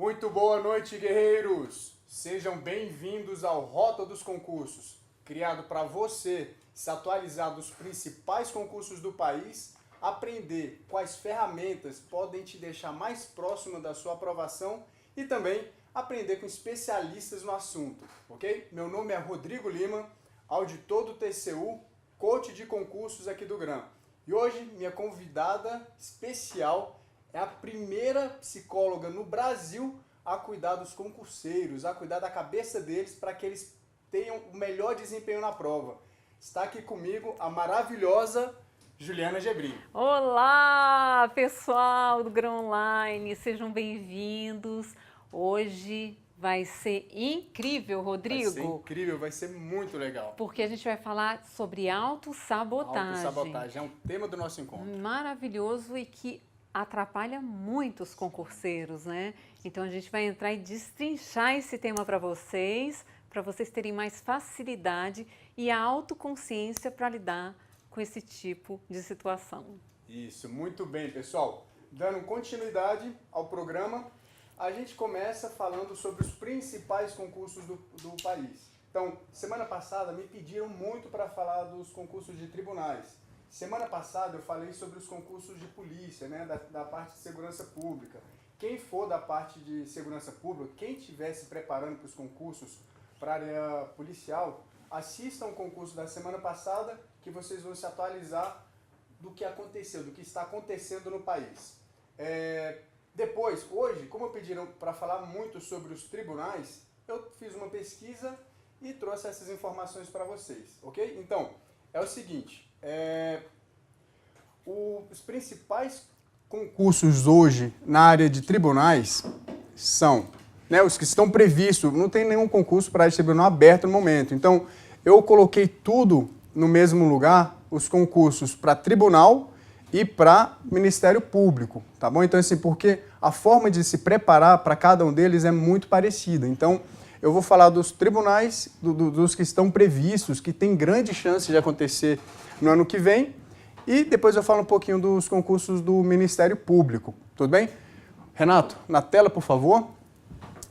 Muito boa noite, guerreiros! Sejam bem-vindos ao Rota dos Concursos, criado para você se atualizar dos principais concursos do país, aprender quais ferramentas podem te deixar mais próximo da sua aprovação e também aprender com especialistas no assunto, ok? Meu nome é Rodrigo Lima, auditor do TCU, coach de concursos aqui do GRAM. E hoje minha convidada especial é a primeira psicóloga no Brasil a cuidar dos concurseiros, a cuidar da cabeça deles para que eles tenham o melhor desempenho na prova. Está aqui comigo a maravilhosa Juliana Gebrim. Olá, pessoal do GRAM Online, sejam bem-vindos. Hoje vai ser incrível, Rodrigo. Vai ser incrível, vai ser muito legal. Porque a gente vai falar sobre autossabotagem. Autossabotagem é um tema do nosso encontro. Maravilhoso e que atrapalha muito os concurseiros, né? Então a gente vai entrar e destrinchar esse tema para vocês terem mais facilidade e a autoconsciência para lidar com esse tipo de situação. Isso, muito bem, pessoal. Dando continuidade ao programa, a gente começa falando sobre os principais concursos do país. Então, semana passada me pediram muito para falar dos concursos de tribunais. Semana passada eu falei sobre os concursos de polícia, né, da parte de segurança pública. Quem for da parte de segurança pública, quem estiver se preparando para os concursos para a área policial, assistam o concurso da semana passada que vocês vão se atualizar do que aconteceu, do que está acontecendo no país. Depois, hoje, como pediram para falar muito sobre os tribunais, eu fiz uma pesquisa e trouxe essas informações para vocês, ok? Então, é o seguinte, os principais concursos hoje na área de tribunais são, né, os que estão previstos, não tem nenhum concurso para a área de tribunal aberto no momento, então eu coloquei tudo no mesmo lugar, os concursos para tribunal e para Ministério Público, tá bom? Então, assim, porque a forma de se preparar para cada um deles é muito parecida. Então, eu vou falar dos tribunais, dos que estão previstos, que tem grande chance de acontecer no ano que vem, e depois eu falo um pouquinho dos concursos do Ministério Público, tudo bem? Renato, na tela, por favor.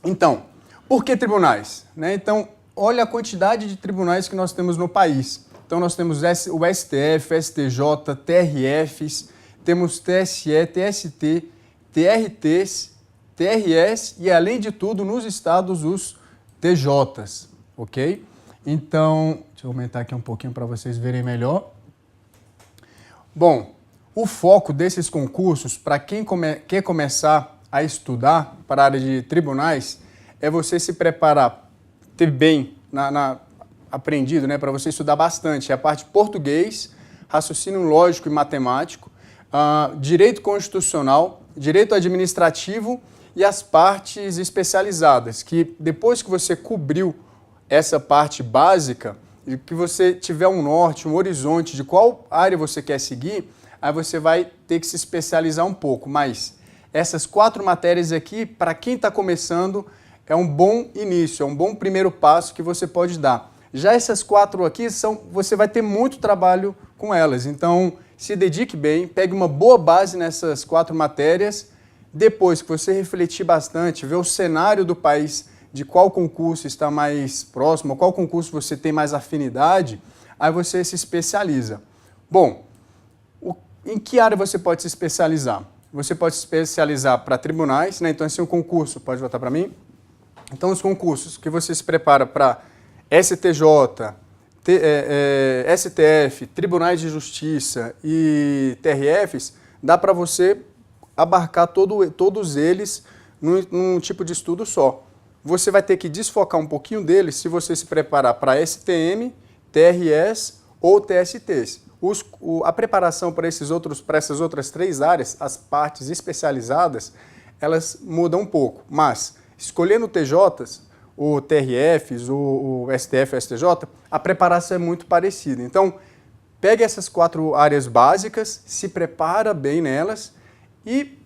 Então, por que tribunais? Né? Então, olha a quantidade de tribunais que nós temos no país. Então, nós temos o STF, STJ, TRFs, temos TSE, TST, TRTs, TRS e, além de tudo, nos estados, os TJs, ok? Então, deixa eu aumentar aqui um pouquinho para vocês verem melhor. Bom, o foco desses concursos, para quem quer começar a estudar para a área de tribunais, é você se preparar, ter bem aprendido, né, para você estudar bastante, é a parte de português, raciocínio lógico e matemático, direito constitucional, direito administrativo e as partes especializadas, que depois que você cobriu essa parte básica, e que você tiver um norte, um horizonte de qual área você quer seguir, aí você vai ter que se especializar um pouco, mas essas 4 matérias aqui, para quem está começando, é um bom início, é um bom primeiro passo que você pode dar. Já essas 4 aqui, você vai ter muito trabalho com elas, então se dedique bem, pegue uma boa base nessas 4 matérias, depois que você refletir bastante, ver o cenário do país, de qual concurso está mais próximo, qual concurso você tem mais afinidade, aí você se especializa. Bom, em que área você pode se especializar? Você pode se especializar para tribunais, né? Então esse é um concurso, pode voltar para mim? Então os concursos que você se prepara para STJ, STF, Tribunais de Justiça e TRFs, dá para você abarcar todos eles num tipo de estudo só. Você vai ter que desfocar um pouquinho deles se você se preparar para STM, TRS ou TSTs. A preparação para essas outras 3 áreas, as partes especializadas, elas mudam um pouco, mas escolhendo TJs, o TRFs, o STF, o STJ, a preparação é muito parecida. Então, pegue essas 4 áreas básicas, se prepara bem nelas e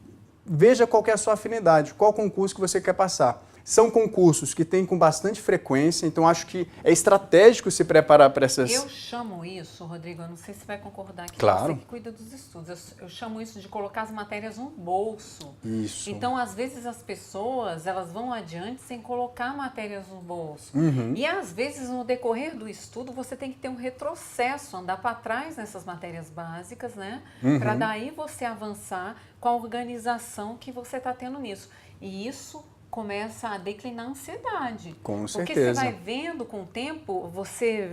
veja qual que é a sua afinidade, qual concurso que você quer passar. São concursos que tem com bastante frequência, então acho que é estratégico se preparar para essas... Eu chamo isso, Rodrigo, eu não sei se vai concordar, que Claro. você que cuida dos estudos, eu chamo isso de colocar as matérias no bolso. Isso. Então, às vezes, as pessoas, elas vão adiante sem colocar matérias no bolso. E, às vezes, no decorrer do estudo, você tem que ter um retrocesso, andar para trás nessas matérias básicas, né? Para daí você avançar com a organização que você está tendo nisso. E isso começa a declinar a ansiedade. Com certeza. Porque você vai vendo com o tempo, você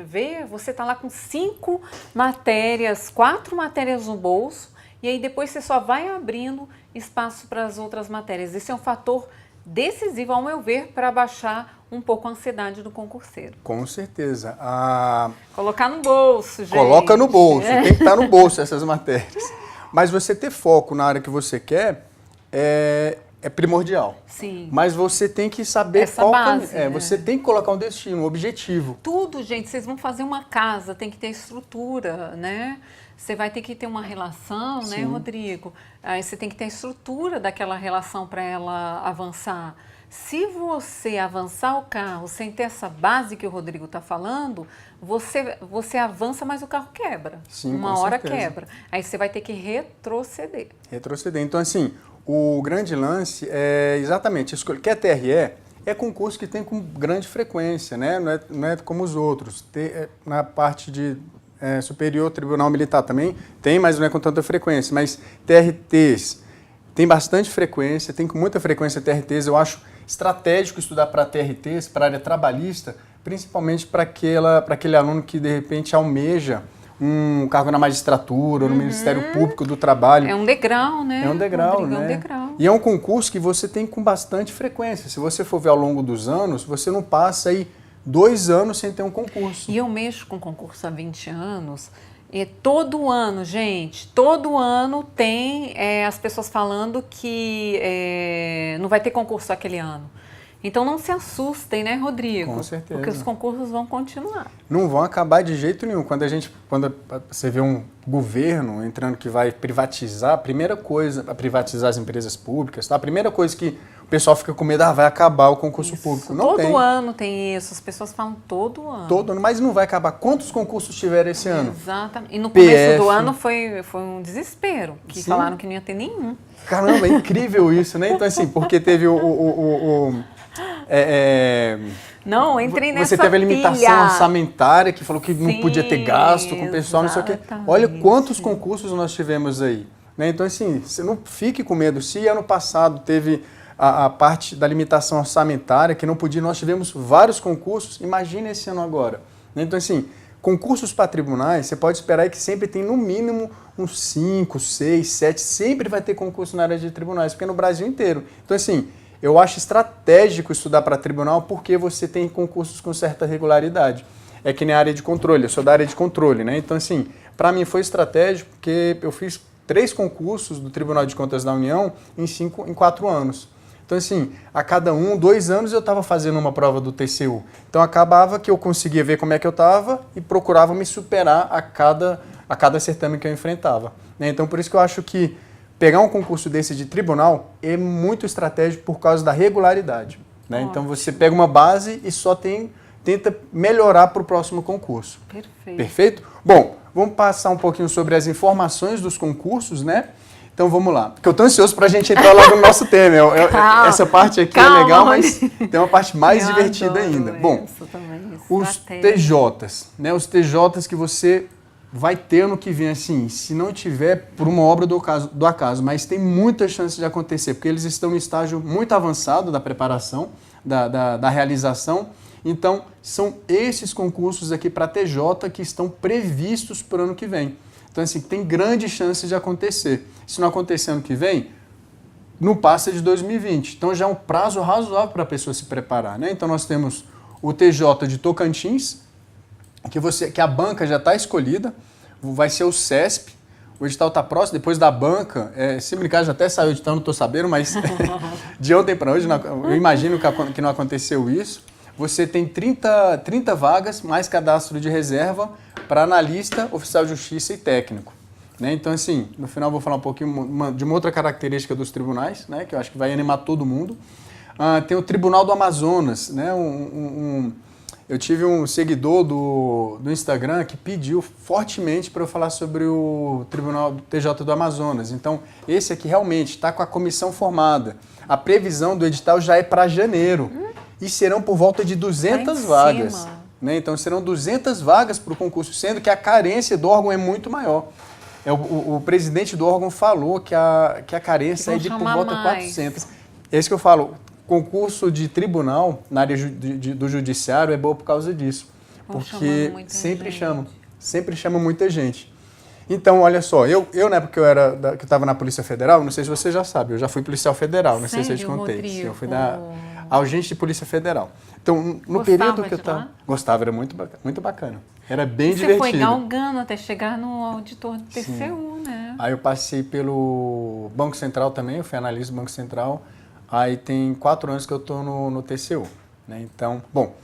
está lá com 5 matérias, 4 matérias no bolso, e aí depois você só vai abrindo espaço para as outras matérias. Esse é um fator decisivo, ao meu ver, para baixar um pouco a ansiedade do concurseiro. Com certeza. Colocar no bolso, gente. Coloca no bolso, tem que estar no bolso essas matérias. Mas você ter foco na área que você quer é primordial. Sim. Mas você tem que saber Essa base, né? Você tem que colocar um destino, um objetivo. Tudo, gente, vocês vão fazer uma casa, tem que ter estrutura, né? Você vai ter que ter uma relação, né, Sim. Rodrigo? Aí você tem que ter a estrutura daquela relação para ela avançar. Se você avançar o carro sem ter essa base que o Rodrigo está falando, você avança, mas o carro quebra. Sim, uma com hora certeza. quebra. Aí você vai ter que retroceder. Retroceder. Então, assim, o grande lance é exatamente escolher. Quer TRE? É concurso que tem com grande frequência, né? Não é como os outros. Na parte de Superior Tribunal Militar também tem, mas não é com tanta frequência. Mas TRTs tem bastante frequência, tem com muita frequência TRTs. Eu acho estratégico estudar para TRTs, para a área trabalhista, principalmente para aquele aluno que, de repente, almeja um cargo na magistratura ou no Ministério Público do Trabalho. É um degrau, né? É um degrau, Rodrigo, né? É um degrau. E é um concurso que você tem com bastante frequência. Se você for ver ao longo dos anos, você não passa aí 2 anos sem ter um concurso. E eu mexo com concurso há 20 anos. E todo ano, gente, todo ano tem as pessoas falando que não vai ter concurso aquele ano. Então não se assustem, né, Rodrigo? Com certeza. Porque os concursos vão continuar. Não vão acabar de jeito nenhum. Quando você vê um governo entrando que vai privatizar, a primeira coisa, para privatizar as empresas públicas, tá? A primeira coisa que o pessoal fica com medo, vai acabar o concurso público. Não tem. Todo ano tem isso, as pessoas falam todo ano. Todo ano, mas não vai acabar. Quantos concursos tiveram esse ano? Exatamente. E no começo do PF. ano foi um desespero, que Sim. falaram que não ia ter nenhum. Caramba, é incrível isso, né? Então, assim, porque teve Não, entrei nessa Você teve a limitação pilha. orçamentária que falou que não Sim, podia ter gasto com o pessoal, não sei o quê. exatamente. Olha quantos concursos nós tivemos aí. Né? Então, assim, você não fique com medo. Se ano passado teve a parte da limitação orçamentária, que não podia, nós tivemos vários concursos, imagine esse ano agora. Né? Então, assim, concursos para tribunais, você pode esperar que sempre tem no mínimo uns 5, 6, 7, sempre vai ter concurso na área de tribunais, porque é no Brasil inteiro. Então, assim, eu acho estratégico estudar para tribunal porque você tem concursos com certa regularidade. É que nem a área de controle, eu sou da área de controle, né? Então, assim, para mim foi estratégico porque eu fiz 3 concursos do Tribunal de Contas da União em 4 anos. Então, assim, a cada 2 anos eu estava fazendo uma prova do TCU. Então, acabava que eu conseguia ver como é que eu estava e procurava me superar a cada certame que eu enfrentava. Né? Então, por isso que eu acho que pegar um concurso desse de tribunal é muito estratégico por causa da regularidade. Né? Então, você pega uma base e só tenta melhorar para o próximo concurso. Perfeito. Perfeito? Bom, vamos passar um pouquinho sobre as informações dos concursos, né? Então vamos lá, porque eu estou ansioso para a gente entrar logo no nosso tema. Essa parte aqui é legal, mas tem uma parte mais divertida ainda. Bom, os TJs, né? Os TJs que você vai ter ano que vem, assim, se não tiver por uma obra do acaso, mas tem muita chance de acontecer, porque eles estão em estágio muito avançado da preparação, da realização. Então, são esses concursos aqui para TJ que estão previstos para o ano que vem. Então, assim, tem grande chance de acontecer. Se não acontecer ano que vem, não passa de 2020. Então, já é um prazo razoável para a pessoa se preparar, né? Então, nós temos o TJ de Tocantins, que a banca já está escolhida, vai ser o CESP. O edital está próximo, depois da banca, se brincar, já até saiu o edital, não estou sabendo, mas de ontem para hoje, eu imagino que não aconteceu isso. Você tem 30 vagas, mais cadastro de reserva para analista, oficial de justiça e técnico. Né? Então, assim, no final eu vou falar um pouquinho de uma outra característica dos tribunais, né, que eu acho que vai animar todo mundo. Tem o Tribunal do Amazonas, né? Eu tive um seguidor do Instagram que pediu fortemente para eu falar sobre o Tribunal do TJ do Amazonas. Então, esse aqui realmente está com a comissão formada. A previsão do edital já é para janeiro. E serão por volta de 200 vagas. Né? Então, serão 200 vagas para o concurso, sendo que a carência do órgão é muito maior. O presidente do órgão falou que a carência é de por volta de 400. É isso que eu falo. Concurso de tribunal na área do judiciário é boa por causa disso. Porque sempre chama muita gente. Então, olha só, eu na época que eu estava na Polícia Federal, não sei se você já sabe, eu já fui policial federal, não sei se eu te contei. Rodrigo? Eu fui da agente de Polícia Federal. Então, no período que eu estava... Gostava, era muito bacana. Era bem divertido. Você foi galgando até chegar no auditor do TCU, né? Aí eu passei pelo Banco Central também, eu fui analista do Banco Central. Aí tem 4 anos que eu estou no TCU, né? Então, bom,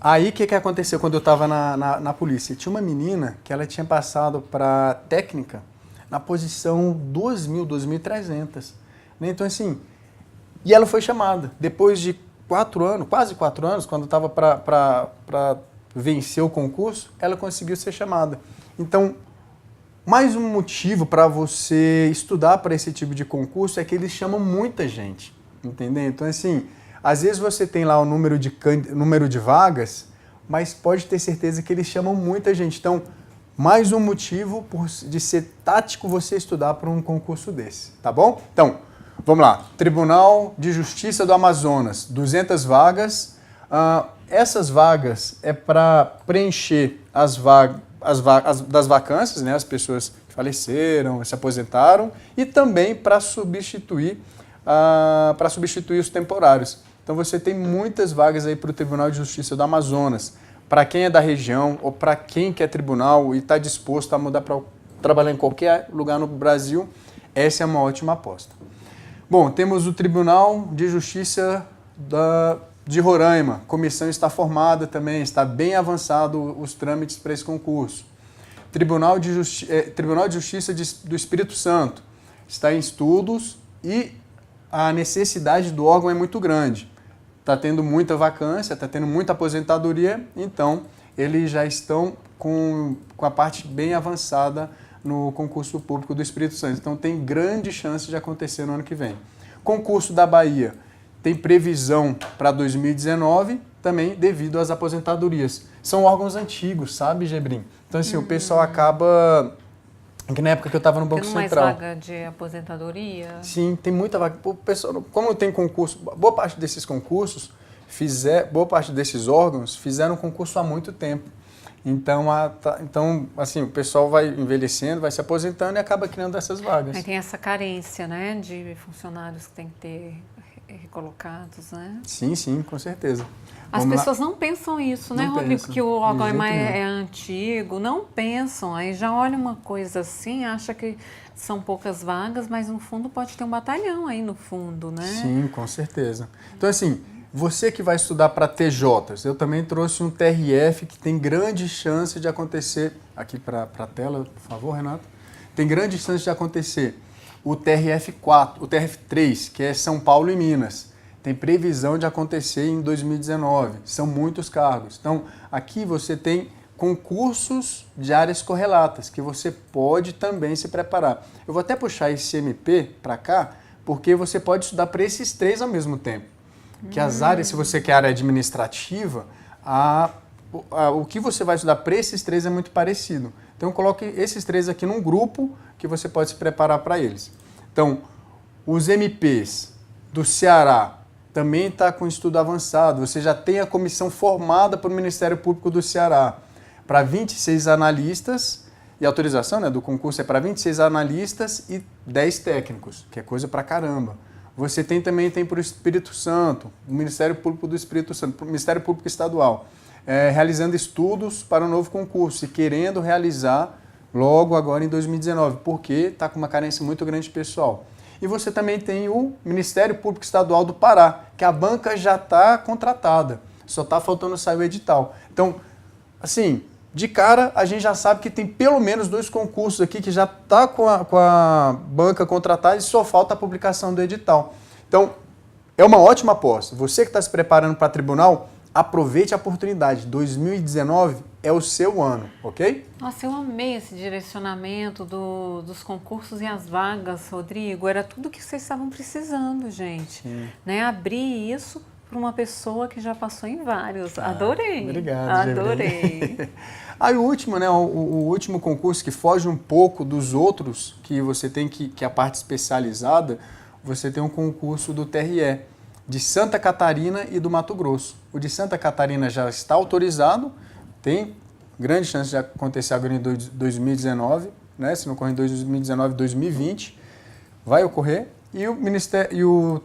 aí o que aconteceu quando eu estava na polícia? Tinha uma menina que ela tinha passado para técnica na posição 2.000, 2.300, né? Então, assim, e ela foi chamada. Depois de 4 anos, quase 4 anos, quando estava para vencer o concurso, ela conseguiu ser chamada. Então, mais um motivo para você estudar para esse tipo de concurso é que eles chamam muita gente. Entendeu? Então, assim, às vezes você tem lá o número de vagas, mas pode ter certeza que eles chamam muita gente. Então, mais um motivo de ser tático você estudar para um concurso desse, tá bom? Então, vamos lá. Tribunal de Justiça do Amazonas, 200 vagas. Essas vagas é para preencher as das vacâncias, né? As pessoas que faleceram, se aposentaram, e também para substituir os temporários. Então você tem muitas vagas aí para o Tribunal de Justiça do Amazonas. Para quem é da região ou para quem quer tribunal e está disposto a mudar para trabalhar em qualquer lugar no Brasil, essa é uma ótima aposta. Bom, temos o Tribunal de Justiça de Roraima. A comissão está formada também, está bem avançado os trâmites para esse concurso. Tribunal de Justiça do Espírito Santo está em estudos e a necessidade do órgão é muito grande. Está tendo muita vacância, está tendo muita aposentadoria, então eles já estão com a parte bem avançada no concurso público do Espírito Santo. Então tem grande chance de acontecer no ano que vem. Concurso da Bahia tem previsão para 2019, também devido às aposentadorias. São órgãos antigos, sabe, Gebrim? Então assim, o pessoal acaba... Que na época que eu estava no Banco Central. Mais vaga de aposentadoria? Sim, tem muita vaga. O pessoal, como tem concurso, boa parte desses concursos, boa parte desses órgãos fizeram concurso há muito tempo. Então, assim, o pessoal vai envelhecendo, vai se aposentando e acaba criando essas vagas. Aí tem essa carência, né, de funcionários que tem que ter recolocados, né? Sim, com certeza. As pessoas não pensam isso, né, Rodrigo? Que o órgão é antigo, não pensam. Aí já olha uma coisa assim, acha que são poucas vagas, mas no fundo pode ter um batalhão aí no fundo, né? Sim, com certeza. Então, assim, você que vai estudar para TJs, eu também trouxe um TRF que tem grande chance de acontecer. Aqui para a tela, por favor, Renato. Tem grande chance de acontecer o TRF4, o TRF3, que é São Paulo e Minas. Tem previsão de acontecer em 2019. São muitos cargos. Então, aqui você tem concursos de áreas correlatas, que você pode também se preparar. Eu vou até puxar esse MP para cá, porque você pode estudar para esses 3 ao mesmo tempo. Que as áreas, se você quer área administrativa, o que você vai estudar para esses 3 é muito parecido. Então, coloque esses 3 aqui num grupo que você pode se preparar para eles. Então, os MPs do Ceará também está com estudo avançado. Você já tem a comissão formada para o Ministério Público do Ceará para 26 analistas, e a autorização, né, do concurso é para 26 analistas e 10 técnicos, que é coisa pra caramba. Você também tem para o Espírito Santo, o Ministério Público do Espírito Santo, o Ministério Público Estadual, realizando estudos para o novo concurso e querendo realizar logo agora em 2019, porque está com uma carência muito grande de pessoal. E você também tem o Ministério Público Estadual do Pará, que a banca já está contratada, só está faltando sair o edital. Então, assim, de cara, a gente já sabe que tem pelo menos 2 concursos aqui que já está com a banca contratada e só falta a publicação do edital. Então, é uma ótima aposta. Você que está se preparando para tribunal, aproveite a oportunidade. 2019 é o seu ano, ok? Nossa, eu amei esse direcionamento dos concursos e as vagas, Rodrigo. Era tudo que vocês estavam precisando, gente. Né? Abrir isso para uma pessoa que já passou em vários. Adorei. Obrigado, adorei. Aí o último, né? O último concurso que foge um pouco dos outros, que você tem que a parte especializada, você tem um concurso do TRE, de Santa Catarina e do Mato Grosso. O de Santa Catarina já está autorizado, tem grande chance de acontecer agora em 2019, né? Se não ocorrer em 2019, 2020, vai ocorrer. E o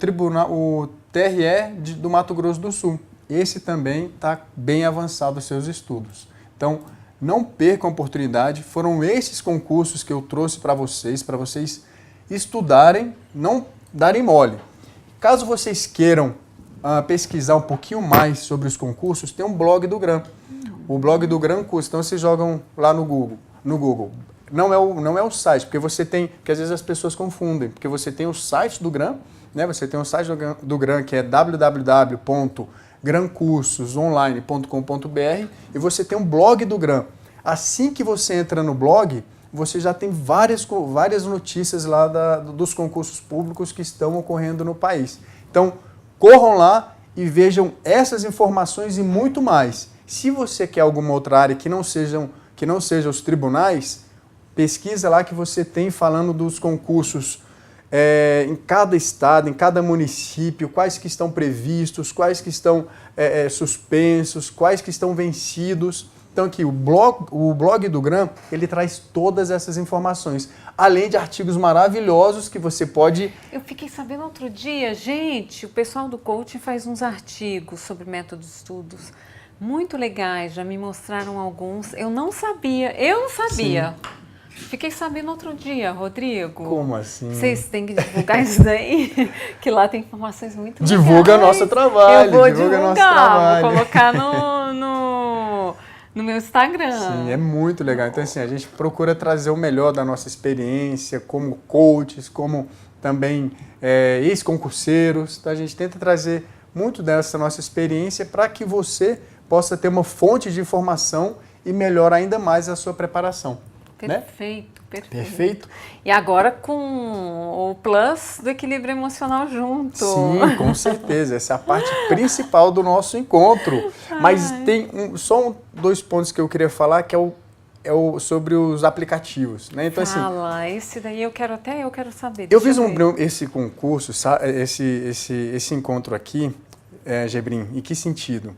TRE do Mato Grosso do Sul. Esse também está bem avançado os seus estudos. Então, não percam a oportunidade. Foram esses concursos que eu trouxe para vocês estudarem, não darem mole. Caso vocês queiram pesquisar um pouquinho mais sobre os concursos, tem um blog do GRAM. O blog do GRAM Curso. Então, vocês jogam lá no Google. Não é o site, porque às vezes as pessoas confundem, porque você tem o site do GRAM, né? Você tem o site do GRAM, que é www.grancursosonline.com.br, e você tem um blog do GRAM. Assim que você entra no blog, você já tem várias notícias lá dos concursos públicos que estão ocorrendo no país. Então, corram lá e vejam essas informações e muito mais. Se você quer alguma outra área que não seja os tribunais, pesquisa lá que você tem falando dos concursos em cada estado, em cada município, quais que estão previstos, quais que estão suspensos, quais que estão vencidos. Então aqui, o blog do GRAM, ele traz todas essas informações, além de artigos maravilhosos que você pode... Eu fiquei sabendo outro dia, gente, o pessoal do coaching faz uns artigos sobre métodos de estudos muito legais, já me mostraram alguns. Eu não sabia. Sim. Fiquei sabendo outro dia, Rodrigo. Como assim? Vocês têm que divulgar isso daí, que lá tem informações muito legais. Divulga nosso trabalho. Eu vou divulgar, vou colocar no meu Instagram. Sim, é muito legal. Então, assim, a gente procura trazer o melhor da nossa experiência como coaches, como também ex-concurseiros. Então, a gente tenta trazer muito dessa nossa experiência para que você possa ter uma fonte de informação e melhorar ainda mais a sua preparação. Perfeito, né? Perfeito. E agora com o plus do equilíbrio emocional junto. Sim, com certeza. Essa é a parte principal do nosso encontro. Mas tem só dois pontos que eu queria falar, que é sobre os aplicativos. Né? Então, Fala, esse daí eu quero saber. Eu fiz esse concurso, esse encontro aqui, Gebrim, em que sentido?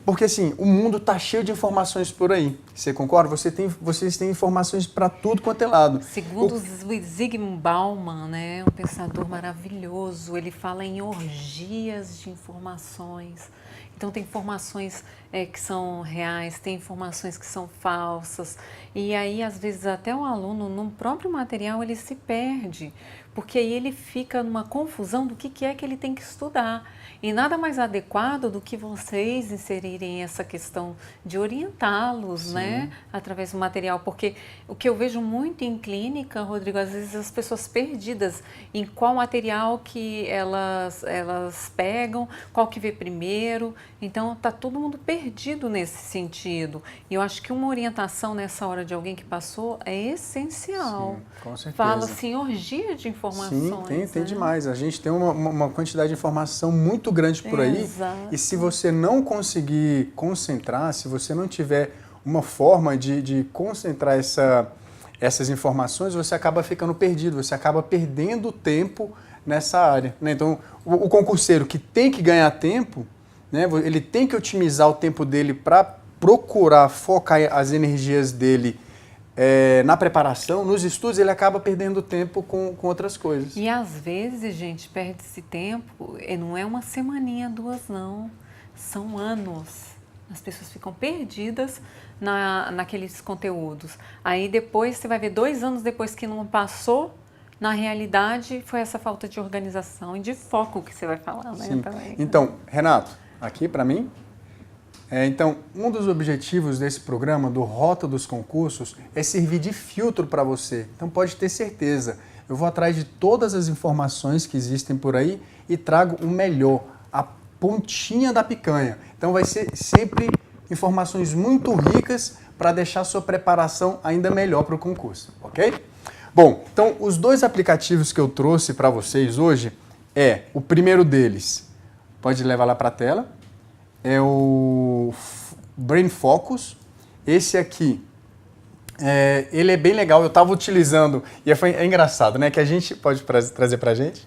Porque assim, o mundo está cheio de informações por aí. Você concorda? Vocês têm informações para tudo quanto é lado. Segundo Zygmunt Bauman, né, um pensador maravilhoso, ele fala em orgias de informações. Então tem informações que são reais, tem informações que são falsas. E aí, às vezes, até o aluno, no próprio material, ele se perde. Porque aí ele fica numa confusão do que é que ele tem que estudar. E nada mais adequado do que vocês inserirem essa questão de orientá-los, né, através do material. Porque o que eu vejo muito em clínica, Rodrigo, às vezes as pessoas perdidas em qual material que elas pegam, qual que vê primeiro. Então, está todo mundo perdido nesse sentido. E eu acho que uma orientação nessa hora de alguém que passou é essencial. Sim, com certeza. Fala assim, orgia de informações. Sim, tem demais. A gente tem uma quantidade de informação muito grande por aí. Exato. E se você não conseguir concentrar, se você não tiver uma forma de concentrar essas informações, você acaba ficando perdido, você acaba perdendo tempo nessa área. Né? Então, o concurseiro que tem que ganhar tempo, né, ele tem que otimizar o tempo dele para procurar focar as energias dele na preparação, nos estudos, ele acaba perdendo tempo com outras coisas. E às vezes, gente, perde esse tempo, não é uma semaninha, duas não, são anos. As pessoas ficam perdidas naqueles conteúdos. Aí depois, você vai ver 2 anos depois que não passou, na realidade foi essa falta de organização e de foco que você vai falar, né? Sim. Também. Então, Renato, aqui para mim, então, um dos objetivos desse programa, do Rota dos Concursos, é servir de filtro para você. Então, pode ter certeza, eu vou atrás de todas as informações que existem por aí e trago o melhor, a pontinha da picanha. Então vai ser sempre informações muito ricas para deixar a sua preparação ainda melhor para o concurso, ok? Bom, então os 2 aplicativos que eu trouxe para vocês hoje o primeiro deles, pode levar lá para a tela, é o Brain Focus. Esse aqui, ele é bem legal, eu estava utilizando, e é engraçado, né, que a gente pode trazer para a gente.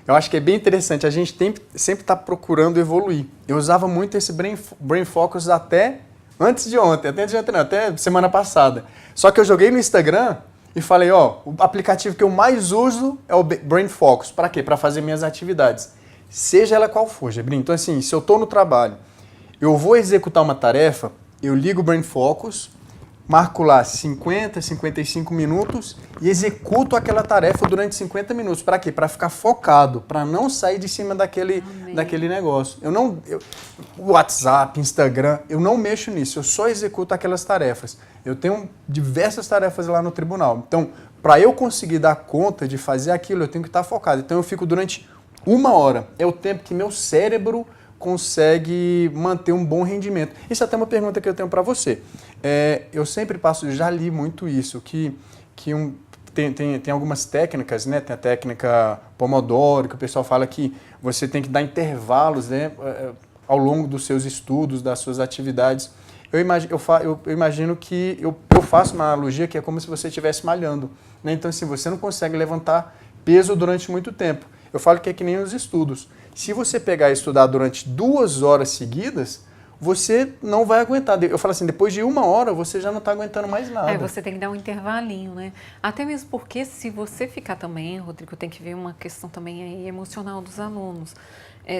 Eu acho que é bem interessante, a gente sempre está procurando evoluir. Eu usava muito esse Brain Focus até antes de ontem, até semana passada. Só que eu joguei no Instagram e falei, o aplicativo que eu mais uso é o Brain Focus. Para quê? Para fazer minhas atividades. Seja ela qual for, Gebrinho. Então assim, se eu estou no trabalho, eu vou executar uma tarefa, eu ligo o Brain Focus, marco lá 50, 55 minutos e executo aquela tarefa durante 50 minutos. Para quê? Para ficar focado, para não sair de cima daquele negócio. WhatsApp, Instagram, eu não mexo nisso, eu só executo aquelas tarefas. Eu tenho diversas tarefas lá no tribunal. Então, para eu conseguir dar conta de fazer aquilo, eu tenho que estar focado. Então, eu fico durante 1 hora. É o tempo que meu cérebro consegue manter um bom rendimento. Isso é até uma pergunta que eu tenho para você. Eu sempre passo, já li muito isso, tem algumas técnicas, né? Tem a técnica Pomodoro, que o pessoal fala que você tem que dar intervalos, né, ao longo dos seus estudos, das suas atividades. Eu imagino que eu faço uma analogia que é como se você estivesse malhando, né? Então, assim, você não consegue levantar peso durante muito tempo. Eu falo que é que nem os estudos. Se você pegar e estudar durante 2 horas seguidas, você não vai aguentar. Eu falo assim, depois de 1 hora, você já não está aguentando mais nada. Você tem que dar um intervalinho, né? Até mesmo porque se você ficar também, Rodrigo, tem que ver uma questão também aí emocional dos alunos.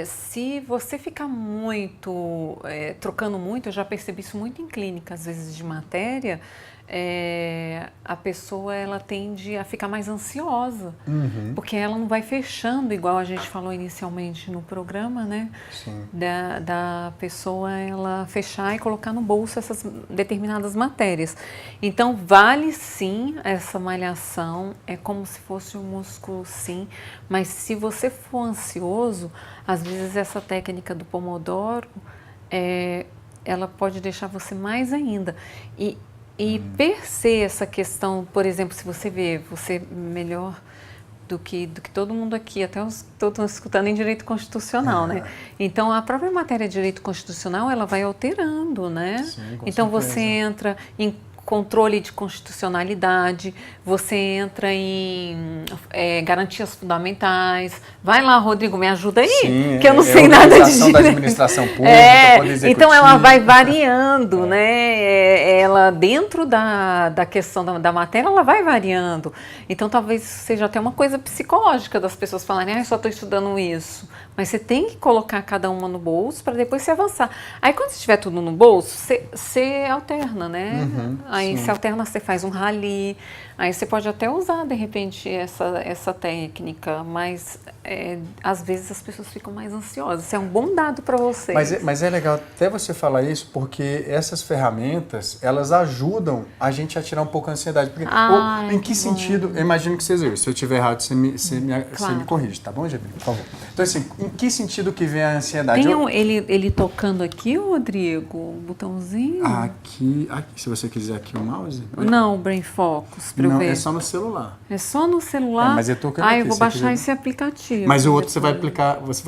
Se você ficar muito, trocando muito, eu já percebi isso muito em clínica, às vezes de matéria, a pessoa ela tende a ficar mais ansiosa, porque ela não vai fechando, igual a gente falou inicialmente no programa, né? Sim. Da pessoa ela fechar e colocar no bolso essas determinadas matérias. Então, vale sim essa malhação, é como se fosse um músculo sim, mas se você for ansioso, às vezes essa técnica do Pomodoro, ela pode deixar você mais ainda. E per se essa questão, por exemplo, se você vê, você melhor do que todo mundo aqui, até os que estão escutando em direito constitucional, né? Então, a própria matéria de direito constitucional, ela vai alterando, né? Sim, com então, certeza. você entra em controle de constitucionalidade, você entra em garantias fundamentais. Vai lá, Rodrigo, me ajuda aí, Sim, que eu não sei nada de direito. Da administração pública, poder executivo. Então, ela vai variando, né? Ela, dentro da questão da matéria, ela vai variando. Então, talvez seja até uma coisa psicológica das pessoas falarem, eu só estou estudando isso. Mas você tem que colocar cada uma no bolso para depois você avançar. Aí, quando você tiver tudo no bolso, você alterna, né? Aí, sim. você alterna, você faz um rally. Aí, você pode até usar, de repente, essa técnica. Mas, às vezes, as pessoas ficam mais ansiosas. Isso é um bom dado para vocês. Mas é legal até você falar isso, porque essas ferramentas, elas ajudam a gente a tirar um pouco a ansiedade. Porque, em que sentido? Eu imagino que vocês viram. Se eu estiver errado, você me corrige, tá bom, Gebrinho? Por favor. Então, assim, em que sentido que vem a ansiedade? Tem ele tocando aqui, Rodrigo, o botãozinho? Aqui, se você quiser aqui o mouse. Não, o Brain Focus, para eu ver. É só no celular. É só no celular? Mas eu tô aqui, eu vou baixar esse aplicativo. Mas o outro você vai aplicar, você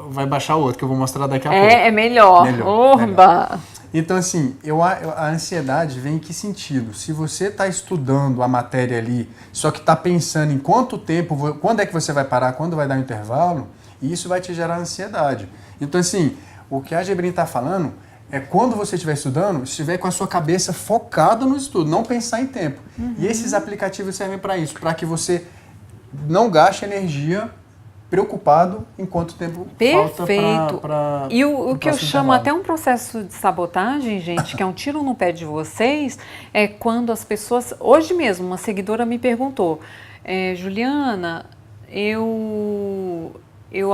vai baixar o outro, que eu vou mostrar daqui a pouco. É melhor. Orba! Então, assim, a ansiedade vem em que sentido? Se você está estudando a matéria ali, só que está pensando em quanto tempo, quando é que você vai parar, quando vai dar um intervalo, isso vai te gerar ansiedade. Então, assim, o que a Gebrinho está falando é quando você estiver estudando, estiver com a sua cabeça focada no estudo, não pensar em tempo. E esses aplicativos servem para isso, para que você não gaste energia preocupado em quanto tempo falta para E o que eu chamo até um processo de sabotagem, gente, que é um tiro no pé de vocês, é quando as pessoas... Hoje mesmo, uma seguidora me perguntou, Juliana, eu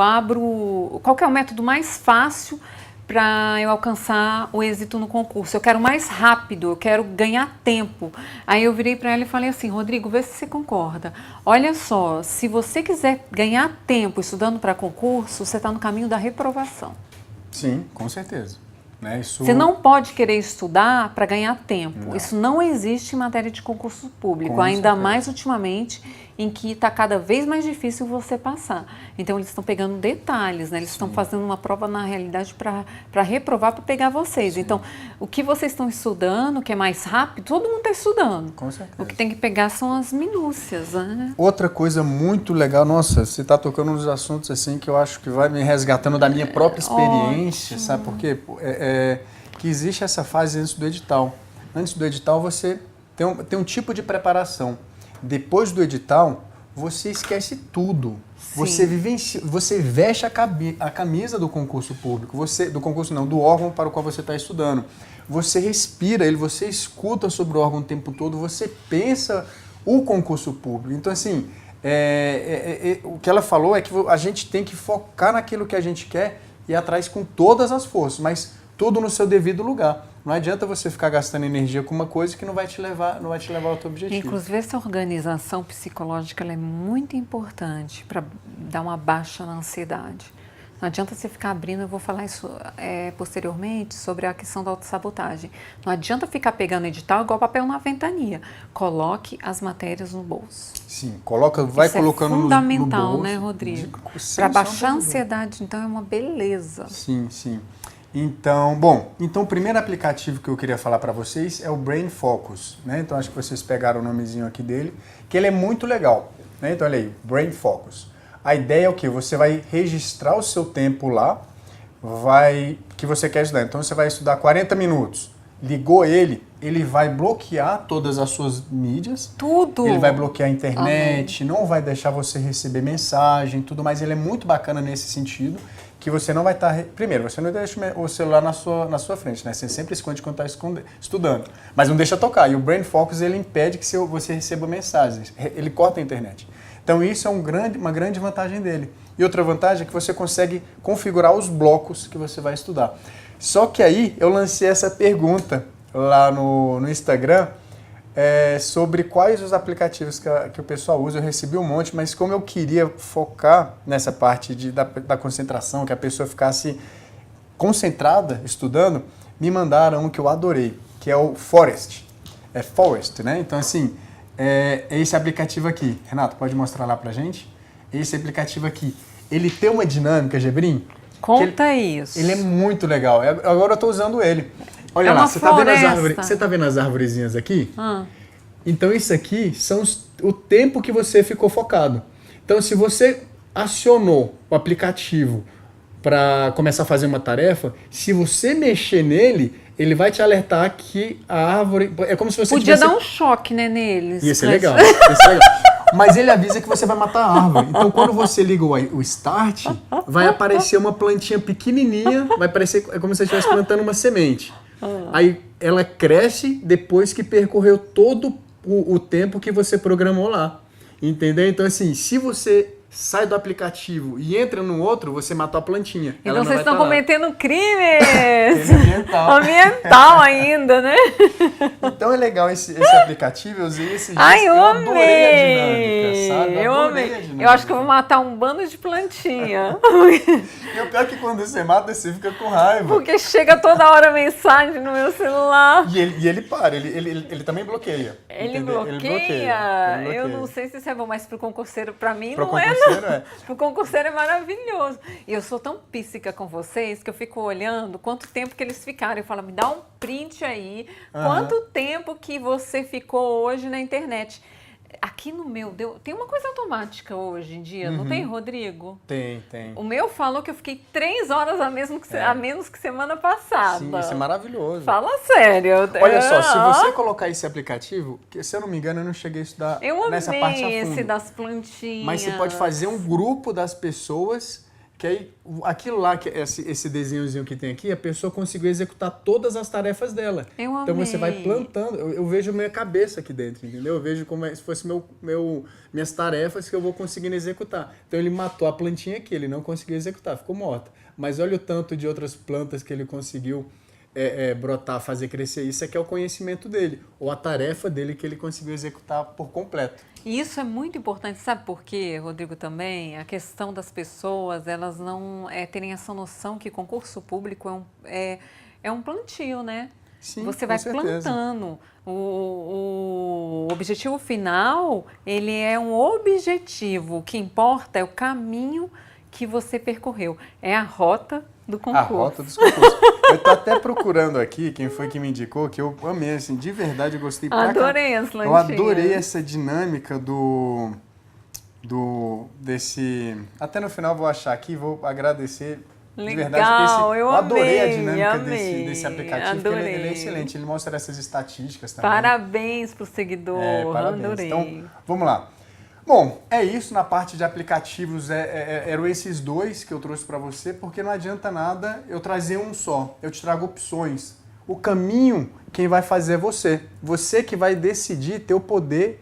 abro... Qual que é o método mais fácil para eu alcançar o êxito no concurso. Eu quero mais rápido, eu quero ganhar tempo. Aí eu virei para ela e falei assim, Rodrigo, vê se você concorda. Olha só, se você quiser ganhar tempo estudando para concurso, você está no caminho da reprovação. Sim, com certeza. Né? Você não pode querer estudar para ganhar tempo. Não. Isso não existe em matéria de concurso público, Com ainda certeza. mais ultimamente, em que está cada vez mais difícil você passar. Então, eles estão pegando detalhes, né? Eles estão fazendo uma prova, na realidade, para reprovar, para pegar vocês. Sim. Então, o que vocês estão estudando, que é mais rápido, todo mundo está estudando. Com certeza. O que tem que pegar são as minúcias, né? Outra coisa muito legal, nossa, você está tocando nos assuntos assim que eu acho que vai me resgatando da minha própria experiência, sabe por quê? Que existe essa fase antes do edital. Antes do edital, você tem um tipo de preparação. Depois do edital, você esquece tudo. Você veste a camisa do concurso público, do concurso não, do órgão para o qual você está estudando. Você respira ele, você escuta sobre o órgão o tempo todo, você pensa o concurso público. Então, assim, o que ela falou é que a gente tem que focar naquilo que a gente quer e ir atrás com todas as forças, mas tudo no seu devido lugar. Não adianta você ficar gastando energia com uma coisa que não vai te levar ao teu objetivo. Inclusive, essa organização psicológica ela é muito importante para dar uma baixa na ansiedade. Não adianta você ficar abrindo, eu vou falar isso posteriormente, sobre a questão da autossabotagem. Não adianta ficar pegando edital igual papel na ventania. Coloque as matérias no bolso. Sim, vai isso colocando é fundamental, no bolso, né, Rodrigo? Para baixar a ansiedade, então, é uma beleza. Sim, sim. Então, o primeiro aplicativo que eu queria falar para vocês é o Brain Focus, né? Então, acho que vocês pegaram o nomezinho aqui dele, que ele é muito legal, né? Então, olha aí, Brain Focus. A ideia é o quê? Você vai registrar o seu tempo lá, que você quer estudar. Então, você vai estudar 40 minutos. Ligou ele vai bloquear todas as suas mídias. Tudo! Ele vai bloquear a internet, não vai deixar você receber mensagem, tudo mais. Ele é muito bacana nesse sentido, que você não vai estar... Primeiro, você não deixa o celular na sua frente, né? Você sempre esconde quando está estudando. Mas não deixa tocar. E o Brain Focus, ele impede que você receba mensagens. Ele corta a internet. Então, isso é uma grande vantagem dele. E outra vantagem é que você consegue configurar os blocos que você vai estudar. Só que aí, eu lancei essa pergunta lá no Instagram, sobre quais os aplicativos que o pessoal usa. Eu recebi um monte, mas como eu queria focar nessa parte da concentração, que a pessoa ficasse concentrada estudando, me mandaram um que eu adorei, que é o Forest. É Forest, né? Então, assim, é esse aplicativo aqui. Renato, pode mostrar lá pra gente? Esse aplicativo aqui, ele tem uma dinâmica, Gebrim. Conta isso. Ele é muito legal. Agora eu tô usando ele. Olha lá, você tá vendo as arvorezinhas aqui? Então isso aqui são o tempo que você ficou focado. Então se você acionou o aplicativo para começar a fazer uma tarefa, se você mexer nele, ele vai te alertar que a árvore... É como se você Podia dar um choque, né, neles. Isso é legal. Mas ele avisa que você vai matar a árvore. Então, quando você liga o Start, vai aparecer uma plantinha pequenininha, vai parecer como se você estivesse plantando uma semente. Aí ela cresce depois que percorreu todo o tempo que você programou lá. Entendeu? Então, assim, se você sai do aplicativo e entra no outro, você matou a plantinha. Então vocês estão cometendo crimes! Ambiental. Ambiental ainda, né? Então é legal esse aplicativo, eu usei esse dia. Ai, eu amei! Adorei a dinâmica, sabe? Eu amei. Eu acho que eu vou matar um bando de plantinha. E o pior é que quando você mata, você fica com raiva. Porque chega toda hora mensagem no meu celular. E ele para, ele também bloqueia. Ele bloqueia? Ele bloqueia. Eu não sei se isso é bom, mas pro concurseiro, pra mim, Pro não é. concurseiro, Pro concurseiro é maravilhoso. E eu sou tão píssica com vocês que eu fico olhando quanto tempo que eles ficaram. Eu falo, me dá um print aí. Quanto tempo que você ficou hoje na internet? Aqui no meu, tem uma coisa automática hoje em dia, não tem, Rodrigo? Tem. O meu falou que eu fiquei 3 horas a menos que semana passada. Sim, isso é maravilhoso. Fala sério. Olha só, se você colocar esse aplicativo, que se eu não me engano, eu não cheguei a estudar nessa parte a fundo. Eu amei esse das plantinhas. Mas você pode fazer um grupo das pessoas, que aí aquilo lá, esse desenhozinho que tem aqui, a pessoa conseguiu executar todas as tarefas dela. Eu amei. Então você vai plantando, eu vejo minha cabeça aqui dentro, entendeu? Eu vejo como se fosse minhas tarefas que eu vou conseguindo executar. Então ele matou a plantinha aqui, ele não conseguiu executar, ficou morta. mas olha o tanto de outras plantas que ele conseguiu brotar, fazer crescer. Isso aqui é o conhecimento dele, ou a tarefa dele que ele conseguiu executar por completo. E isso é muito importante, sabe por quê, Rodrigo, também? A questão das pessoas, elas não terem essa noção que concurso público é um plantio, né? Sim, você com vai certeza. plantando. O objetivo final, ele é um objetivo. O que importa é o caminho que você percorreu. É a rota do concurso. A rota dos concursos. Eu tô até procurando aqui quem foi que me indicou, que eu amei, assim, de verdade eu gostei pra caramba. Adorei as plantinhas. Eu adorei essa dinâmica desse... Até no final eu vou achar aqui, vou agradecer. Legal, de verdade, eu adorei a amei, dinâmica amei, desse aplicativo, porque ele é excelente, ele mostra essas estatísticas também. Parabéns pro seguidor, parabéns. adorei. Então, vamos lá. Bom, é isso na parte de aplicativos, eram esses dois que eu trouxe para você, porque não adianta nada eu trazer um só, eu te trago opções. O caminho, quem vai fazer é você. Você que vai decidir, ter o poder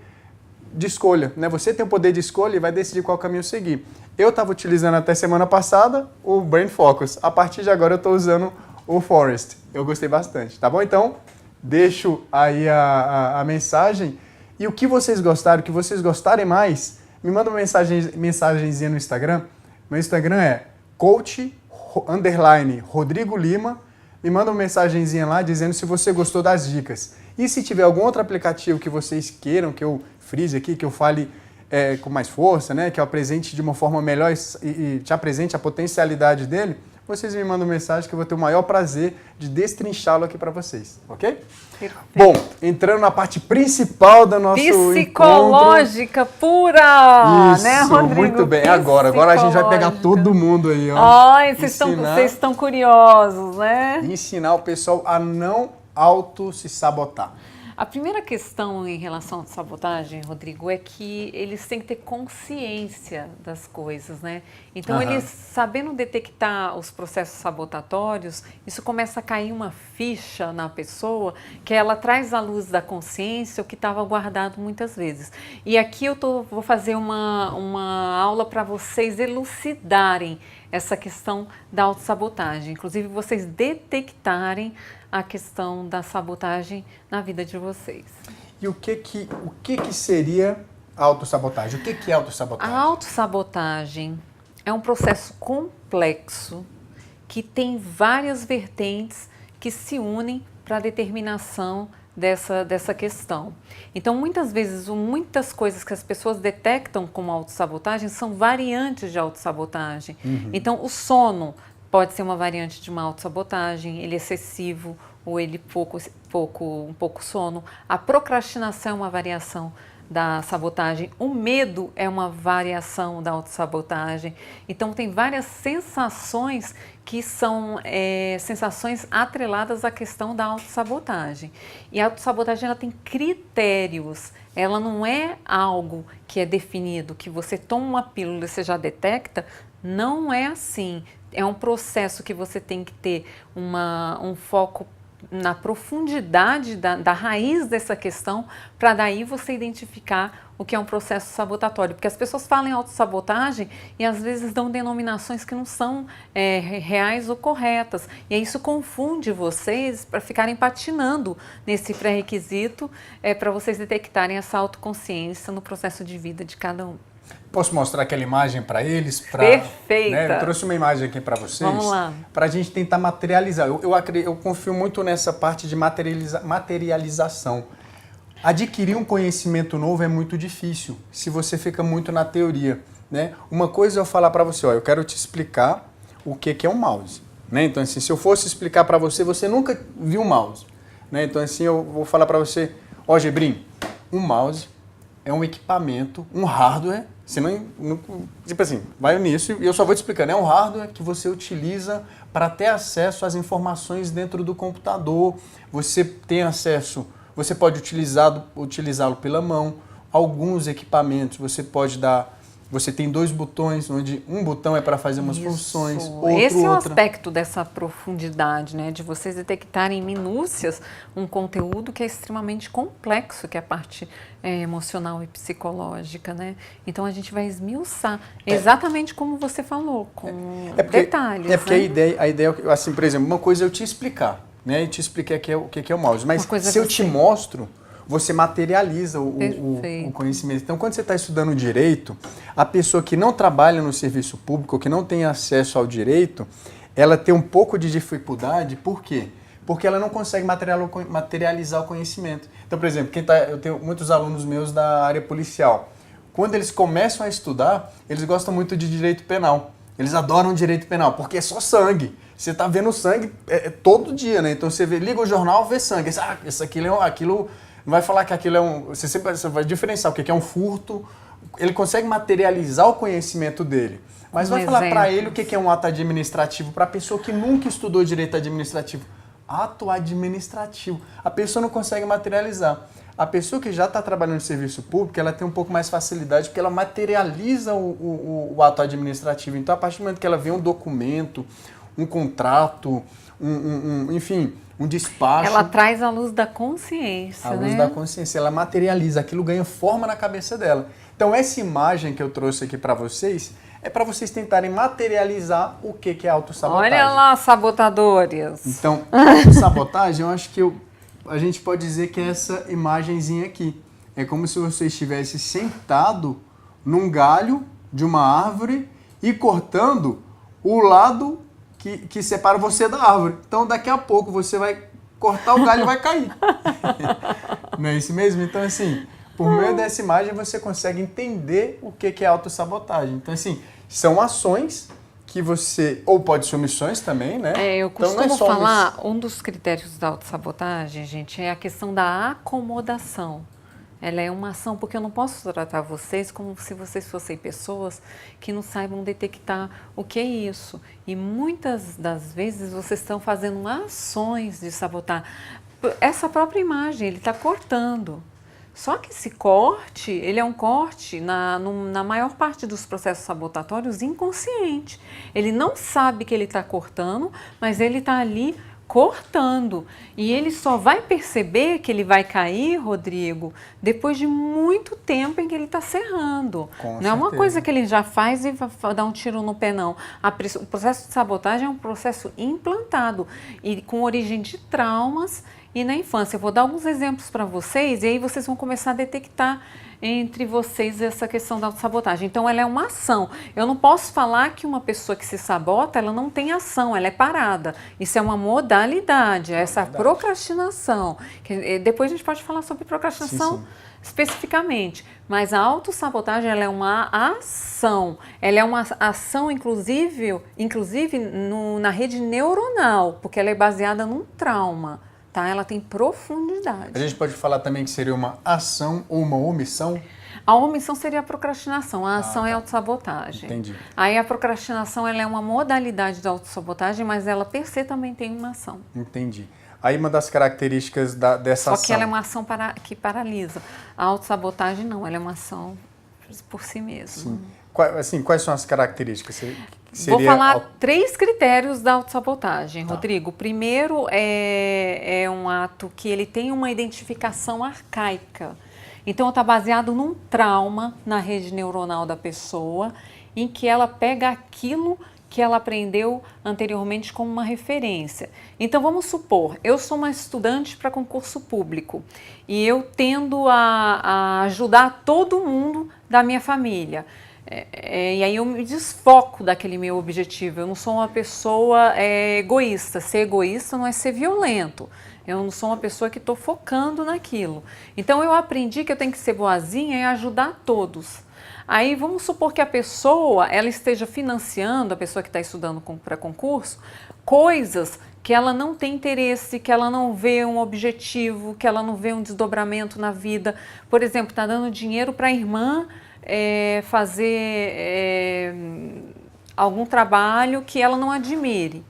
de escolha, né? Você tem o poder de escolha e vai decidir qual caminho seguir. Eu estava utilizando até semana passada o Brain Focus. A partir de agora eu estou usando o Forest. Eu gostei bastante, tá bom? Então, deixo aí a mensagem. E o que vocês gostaram, o que vocês gostarem mais, me manda uma mensagenzinha no Instagram. Meu Instagram é coach_Rodrigo Lima. Me manda uma mensagenzinha lá dizendo se você gostou das dicas. E se tiver algum outro aplicativo que vocês queiram que eu frise aqui, que eu fale com mais força, né, que eu apresente de uma forma melhor e te apresente a potencialidade dele, vocês me mandam mensagem que eu vou ter o maior prazer de destrinchá-lo aqui para vocês, ok? Perfeito. Bom, entrando na parte principal da nossa psicológica encontro. Pura, Isso, né, Rodrigo? muito bem. Agora a gente vai pegar todo mundo aí, ó. Ai, vocês estão curiosos, né? Ensinar o pessoal a não se sabotar. A primeira questão em relação à sabotagem, Rodrigo, é que eles têm que ter consciência das coisas, né? Então, eles sabendo detectar os processos sabotatórios, isso começa a cair uma ficha na pessoa que ela traz à luz da consciência o que estava guardado muitas vezes. E aqui eu vou fazer uma aula para vocês elucidarem essa questão da autossabotagem, inclusive vocês detectarem a questão da sabotagem na vida de vocês. E o que seria autossabotagem? O que é autossabotagem? A autossabotagem é um processo complexo que tem várias vertentes que se unem para a determinação dessa questão. Então, muitas vezes, muitas coisas que as pessoas detectam como autossabotagem são variantes de autossabotagem. Então, o sono pode ser uma variante de uma autossabotagem, ele excessivo ou ele um pouco sono. A procrastinação é uma variação da sabotagem. O medo é uma variação da autossabotagem. Então, tem várias sensações que são sensações atreladas à questão da autossabotagem. E a autossabotagem ela tem critérios. Ela não é algo que é definido, que você toma uma pílula e você já detecta. Não é assim. É um processo que você tem que ter um foco na profundidade da raiz dessa questão, para daí você identificar o que é um processo sabotatório. Porque as pessoas falam em autossabotagem e às vezes dão denominações que não são reais ou corretas. E aí isso confunde vocês para ficarem patinando nesse pré-requisito para vocês detectarem essa autoconsciência no processo de vida de cada um. Posso mostrar aquela imagem para eles? Perfeita! Né? Eu trouxe uma imagem aqui para vocês. Vamos lá. Para a gente tentar materializar. Eu confio muito nessa parte de materialização. Adquirir um conhecimento novo é muito difícil se você fica muito na teoria. Né? Uma coisa é eu falar para você, ó, eu quero te explicar o que é um mouse. Né? Então, assim, se eu fosse explicar para você, você nunca viu um mouse. Né? Então, assim, eu vou falar para você, ó, Gebrim, um mouse é um equipamento, um hardware. Você não, tipo assim, vai nisso e eu só vou te explicando. É um hardware que você utiliza para ter acesso às informações dentro do computador. Você tem acesso, você pode utilizá-lo pela mão. Alguns equipamentos você pode dar você tem 2 botões, onde um botão é para fazer umas funções, outro Esse é o outra. aspecto dessa profundidade, né? De vocês detectarem em minúcias um conteúdo que é extremamente complexo, que é a parte emocional e psicológica, né? Então a gente vai esmiuçar, exatamente como você falou, com detalhes. É porque né? a ideia, assim, por exemplo, uma coisa é eu te explicar, né? Eu te expliquei o que é o mouse, mas se eu te mostro, você materializa o conhecimento. Então, quando você está estudando direito, a pessoa que não trabalha no serviço público, que não tem acesso ao direito, ela tem um pouco de dificuldade. Por quê? Porque ela não consegue materializar o conhecimento. Então, por exemplo, eu tenho muitos alunos meus da área policial. Quando eles começam a estudar, eles gostam muito de direito penal. Eles adoram direito penal, porque é só sangue. Você está vendo sangue todo dia, né? Então, você liga o jornal, vê sangue. Isso aquilo não vai falar que aquilo é um... Você vai diferenciar o que é um furto. Ele consegue materializar o conhecimento dele. Mas vai falar para ele o que é um ato administrativo para a pessoa que nunca estudou direito administrativo. Ato administrativo. A pessoa não consegue materializar. A pessoa que já está trabalhando no serviço público, ela tem um pouco mais facilidade porque ela materializa o ato administrativo. Então, a partir do momento que ela vê um documento, um contrato, enfim... um despacho. Ela traz a luz da consciência, A luz da consciência, ela materializa, aquilo ganha forma na cabeça dela. Então essa imagem que eu trouxe aqui para vocês, é para vocês tentarem materializar o que é autossabotagem. Olha lá, sabotadores. Então, autossabotagem, eu acho que a gente pode dizer que é essa imagenzinha aqui. É como se você estivesse sentado num galho de uma árvore e cortando o lado que separa você da árvore. Então, daqui a pouco, você vai cortar o galho e vai cair. Não é isso mesmo? Então, assim, por meio dessa imagem, você consegue entender o que é autossabotagem. Então, assim, são ações que você... Ou pode ser omissões também, né? Eu costumo falar, um dos critérios da autossabotagem, gente, é a questão da acomodação. Ela é uma ação, porque eu não posso tratar vocês como se vocês fossem pessoas que não saibam detectar o que é isso. E muitas das vezes vocês estão fazendo ações de sabotar. Essa própria imagem, ele está cortando. Só que esse corte, ele é um corte, na maior parte dos processos sabotatórios, inconsciente. Ele não sabe que ele está cortando, mas ele está ali cortando. E ele só vai perceber que ele vai cair, Rodrigo, depois de muito tempo em que ele está serrando. Não é uma coisa que ele já faz e vai dar um tiro no pé, não. O processo de sabotagem é um processo implantado e com origem de traumas e na infância. Eu vou dar alguns exemplos para vocês e aí vocês vão começar a detectar entre vocês essa questão da autossabotagem. Então, ela é uma ação. Eu não posso falar que uma pessoa que se sabota, ela não tem ação, ela é parada. Isso é uma modalidade, essa procrastinação. Depois a gente pode falar sobre procrastinação especificamente. Mas a autossabotagem, ela é uma ação. Ela é uma ação, inclusive na rede neuronal, porque ela é baseada num trauma. Tá? Ela tem profundidade. A gente pode falar também que seria uma ação ou uma omissão? A omissão seria a procrastinação, a ação é a autossabotagem. Entendi. Aí a procrastinação ela é uma modalidade da autossabotagem, mas ela per se também tem uma ação. Entendi. Aí uma das características dessa ação... Só que ela é uma ação que paralisa. A autossabotagem não, ela é uma ação por si mesma. Sim. Quais são as características? Vou falar 3 critérios da autossabotagem, Rodrigo. O primeiro é um ato que ele tem uma identificação arcaica. Então, está baseado num trauma na rede neuronal da pessoa, em que ela pega aquilo que ela aprendeu anteriormente como uma referência. Então, vamos supor, eu sou uma estudante para concurso público e eu tendo a ajudar todo mundo da minha família. E aí eu me desfoco daquele meu objetivo. Eu não sou uma pessoa egoísta. Ser egoísta não é ser violento. Eu não sou uma pessoa que estou focando naquilo. Então eu aprendi que eu tenho que ser boazinha e ajudar todos. Aí vamos supor que a pessoa ela esteja financiando, a pessoa que está estudando para concurso, coisas que ela não tem interesse, que ela não vê um objetivo, que ela não vê um desdobramento na vida. Por exemplo, está dando dinheiro para a irmã fazer algum trabalho que ela não admire.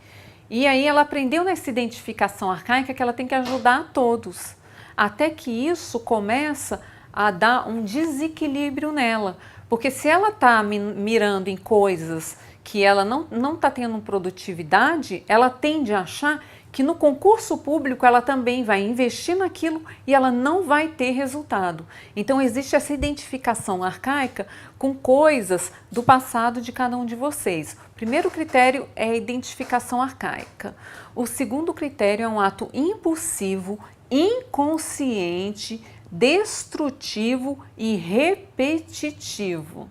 E aí ela aprendeu nessa identificação arcaica que ela tem que ajudar a todos. Até que isso começa a dar um desequilíbrio nela. Porque se ela está mirando em coisas que ela não está tendo produtividade, ela tende a achar que no concurso público ela também vai investir naquilo e ela não vai ter resultado. Então existe essa identificação arcaica com coisas do passado de cada um de vocês. O primeiro critério é a identificação arcaica. O segundo critério é um ato impulsivo, inconsciente, destrutivo e repetitivo.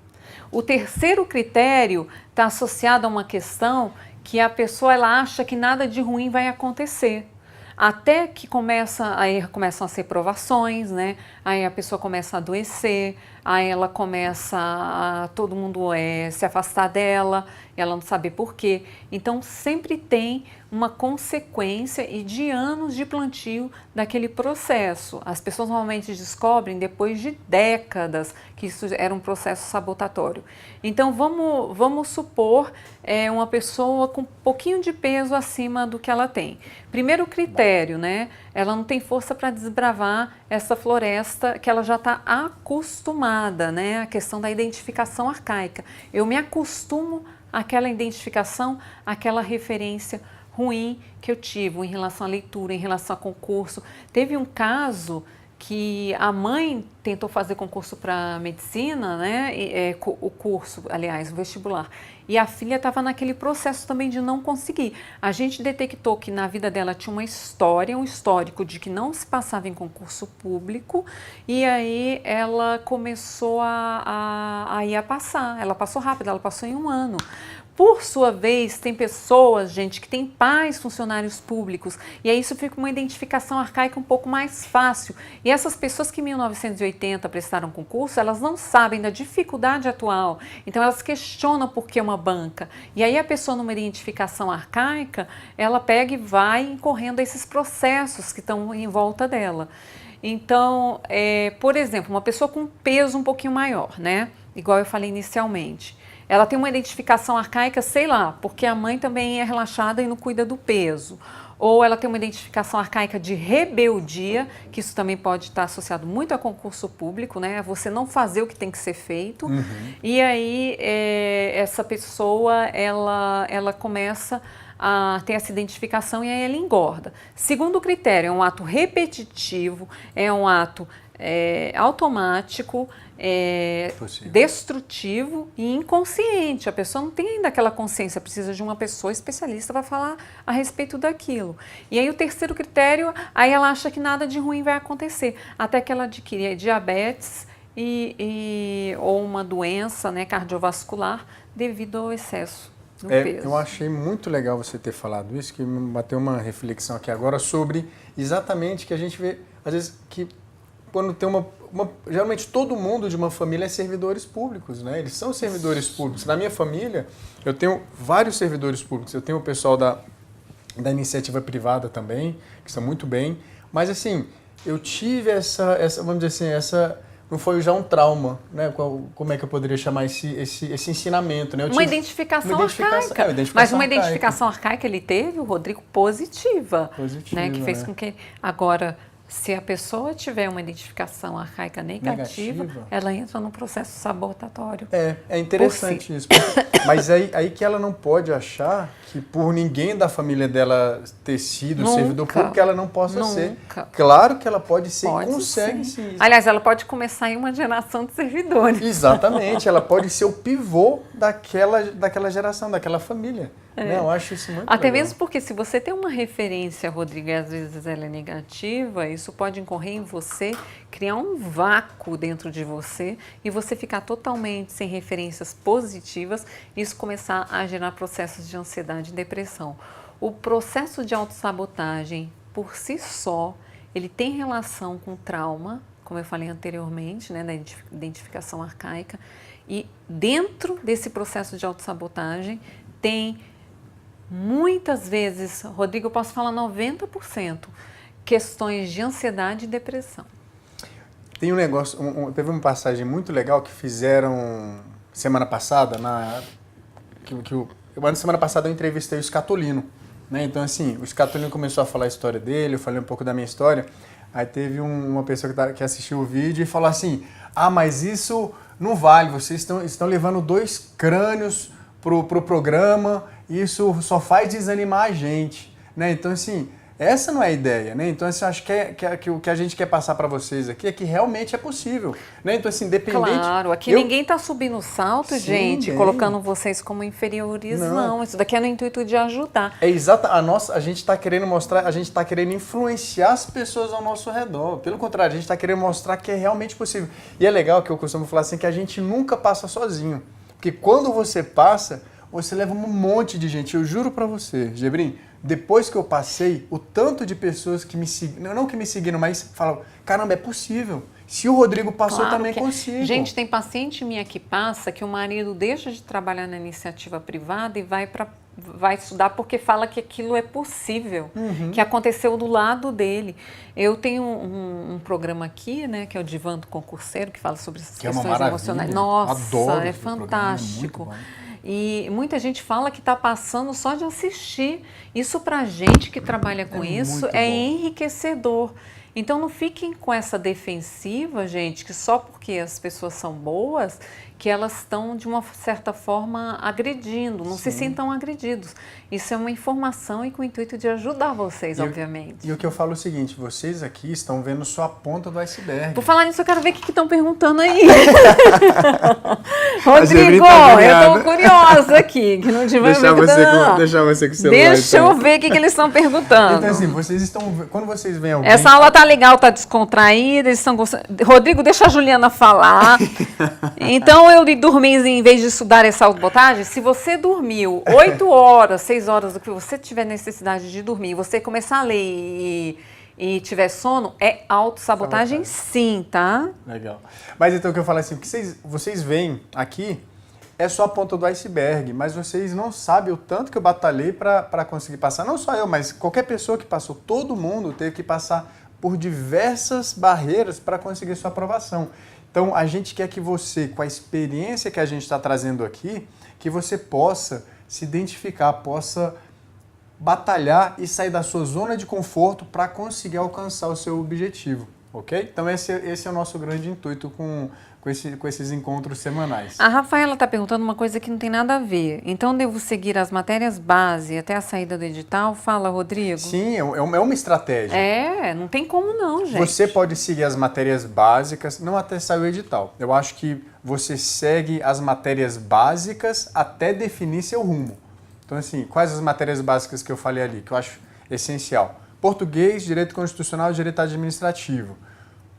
O terceiro critério está associado a uma questão que a pessoa ela acha que nada de ruim vai acontecer. Até que aí começam a ser provações, né? Aí a pessoa começa a adoecer, aí ela começa todo mundo se afastar dela, ela não sabe por quê. Então sempre tem uma consequência e de anos de plantio daquele processo. As pessoas normalmente descobrem depois de décadas que isso era um processo sabotatório. Então vamos supor uma pessoa com um pouquinho de peso acima do que ela tem. Primeiro critério, né? Ela não tem força para desbravar essa floresta que ela já está acostumada, né? A questão da identificação arcaica. Eu me acostumo àquela identificação, àquela referência ruim que eu tive em relação à leitura, em relação a concurso. Teve um caso que a mãe tentou fazer concurso para medicina, né? O curso, aliás, o vestibular. E a filha estava naquele processo também de não conseguir. A gente detectou que na vida dela tinha uma história, um histórico de que não se passava em concurso público. E aí ela começou a passar. Ela passou rápido, ela passou em 1 ano. Por sua vez, tem pessoas, gente, que tem pais funcionários públicos, e aí isso fica uma identificação arcaica um pouco mais fácil. E essas pessoas que em 1980 prestaram concurso, elas não sabem da dificuldade atual, então elas questionam por que uma banca. E aí a pessoa numa identificação arcaica, ela pega e vai incorrendo a esses processos que estão em volta dela. Então, por exemplo, uma pessoa com peso um pouquinho maior, né? Igual eu falei inicialmente. Ela tem uma identificação arcaica, sei lá, porque a mãe também é relaxada e não cuida do peso. Ou ela tem uma identificação arcaica de rebeldia, que isso também pode estar associado muito a concurso público, né? Você não fazer o que tem que ser feito. Uhum. E aí essa pessoa, ela começa a ter essa identificação e aí ela engorda. Segundo critério, é um ato repetitivo, é um ato automático, destrutivo e inconsciente. A pessoa não tem ainda aquela consciência, precisa de uma pessoa especialista para falar a respeito daquilo. E aí o terceiro critério, aí ela acha que nada de ruim vai acontecer, até que ela adquire diabetes ou uma doença, né, cardiovascular devido ao excesso do peso. Eu achei muito legal você ter falado isso, que me bateu uma reflexão aqui agora sobre exatamente que a gente vê, às vezes, que quando tem geralmente todo mundo de uma família é servidores públicos, né? Eles são servidores públicos. Na minha família, eu tenho vários servidores públicos. Eu tenho o pessoal da iniciativa privada também, que estão muito bem. Mas, assim, eu tive essa vamos dizer assim, não foi já um trauma, né? Como é que eu poderia chamar esse ensinamento, né? Uma identificação arcaica. Mas uma identificação arcaica ele teve, o Rodrigo, positiva. Né? Que fez com que agora... Se a pessoa tiver uma identificação arcaica negativa, ela entra num processo sabotatório. É interessante isso. Mas aí que ela não pode achar que por ninguém da família dela ter sido servidor público, ela não possa ser. Claro que ela pode ser e consegue sim. Aliás, ela pode começar em uma geração de servidores. Exatamente, ela pode ser o pivô daquela geração, daquela família. Eu acho isso muito Até legal. mesmo porque se você tem uma referência, Rodrigo, e às vezes ela é negativa, isso pode incorrer em você, criar um vácuo dentro de você e você ficar totalmente sem referências positivas e isso começar a gerar processos de ansiedade e depressão. O processo de autossabotagem, por si só, ele tem relação com trauma, como eu falei anteriormente, né, da identificação arcaica, e dentro desse processo de autossabotagem tem muitas vezes, Rodrigo, eu posso falar 90%, questões de ansiedade e depressão. Tem um negócio, teve uma passagem muito legal que fizeram semana passada, semana passada eu entrevistei o Scatolino, né? Então assim, o Scatolino começou a falar a história dele, eu falei um pouco da minha história, aí teve uma pessoa que assistiu o vídeo e falou assim, mas isso não vale, vocês estão levando 2 crânios pro programa, e isso só faz desanimar a gente, né? Então, assim, essa não é a ideia, né? Então, assim, acho que o que a gente quer passar para vocês aqui é que realmente é possível, né? Então, assim, independente... Claro, aqui ninguém está subindo o salto, Sim, gente, ninguém. colocando vocês como inferiores, não. Isso daqui é no intuito de ajudar. É exato, a gente está querendo mostrar, a gente está querendo influenciar as pessoas ao nosso redor. Pelo contrário, a gente está querendo mostrar que é realmente possível. E é legal que eu costumo falar assim, que a gente nunca passa sozinho. Porque quando você passa, você leva um monte de gente. Eu juro para você, Gebrim, depois que eu passei, o tanto de pessoas que me seguiram, não que me seguiram, mas falam, caramba, é possível. Se o Rodrigo passou, Claro também que consigo. Gente, tem paciente minha que passa que o marido deixa de trabalhar na iniciativa privada e vai estudar porque fala que aquilo é possível, que aconteceu do lado dele. Eu tenho um programa aqui, né, que é o Divã do Concurseiro, que fala sobre essas questões emocionais. Nossa, adoro é fantástico. E muita gente fala que está passando só de assistir. Isso para a gente que trabalha com isso é enriquecedor. Então não fiquem com essa defensiva, gente, que só porque as pessoas são boas, que elas estão de uma certa forma agredindo, não se sintam agredidos. Isso é uma informação e com o intuito de ajudar vocês, obviamente. E o que eu falo é o seguinte, vocês aqui estão vendo só a ponta do iceberg. Por falar nisso, eu quero ver o que estão perguntando aí. Rodrigo, tá eu estou curiosa aqui, que não tiver deixar você com o celular. Deixa eu ver o que eles estão perguntando. Então assim, quando vocês veem alguém... Essa aula tá legal, tá descontraída, eles estão gostando. Rodrigo, deixa a Juliana falar. Então, eu dormir em vez de estudar essa autossabotagem, se você dormiu 8 horas, 6 horas, do que você tiver necessidade de dormir, você começar a ler e tiver sono, é autossabotagem sim, tá? Legal. Mas então o que eu falo assim, o que vocês veem aqui é só a ponta do iceberg, mas vocês não sabem o tanto que eu batalhei para conseguir passar. Não só eu, mas qualquer pessoa que passou, todo mundo teve que passar por diversas barreiras para conseguir sua aprovação. Então, a gente quer que você, com a experiência que a gente está trazendo aqui, que você possa se identificar, possa batalhar e sair da sua zona de conforto para conseguir alcançar o seu objetivo, ok? Então, esse é o nosso grande intuito com esses encontros semanais. A Rafaela está perguntando uma coisa que não tem nada a ver. Então, devo seguir as matérias base até a saída do edital? Fala, Rodrigo. Sim, é uma estratégia. Não tem como não, gente. Você pode seguir as matérias básicas, não até sair o edital. Eu acho que você segue as matérias básicas até definir seu rumo. Então, assim, quais as matérias básicas que eu falei ali, que eu acho essencial? Português, direito constitucional e direito administrativo.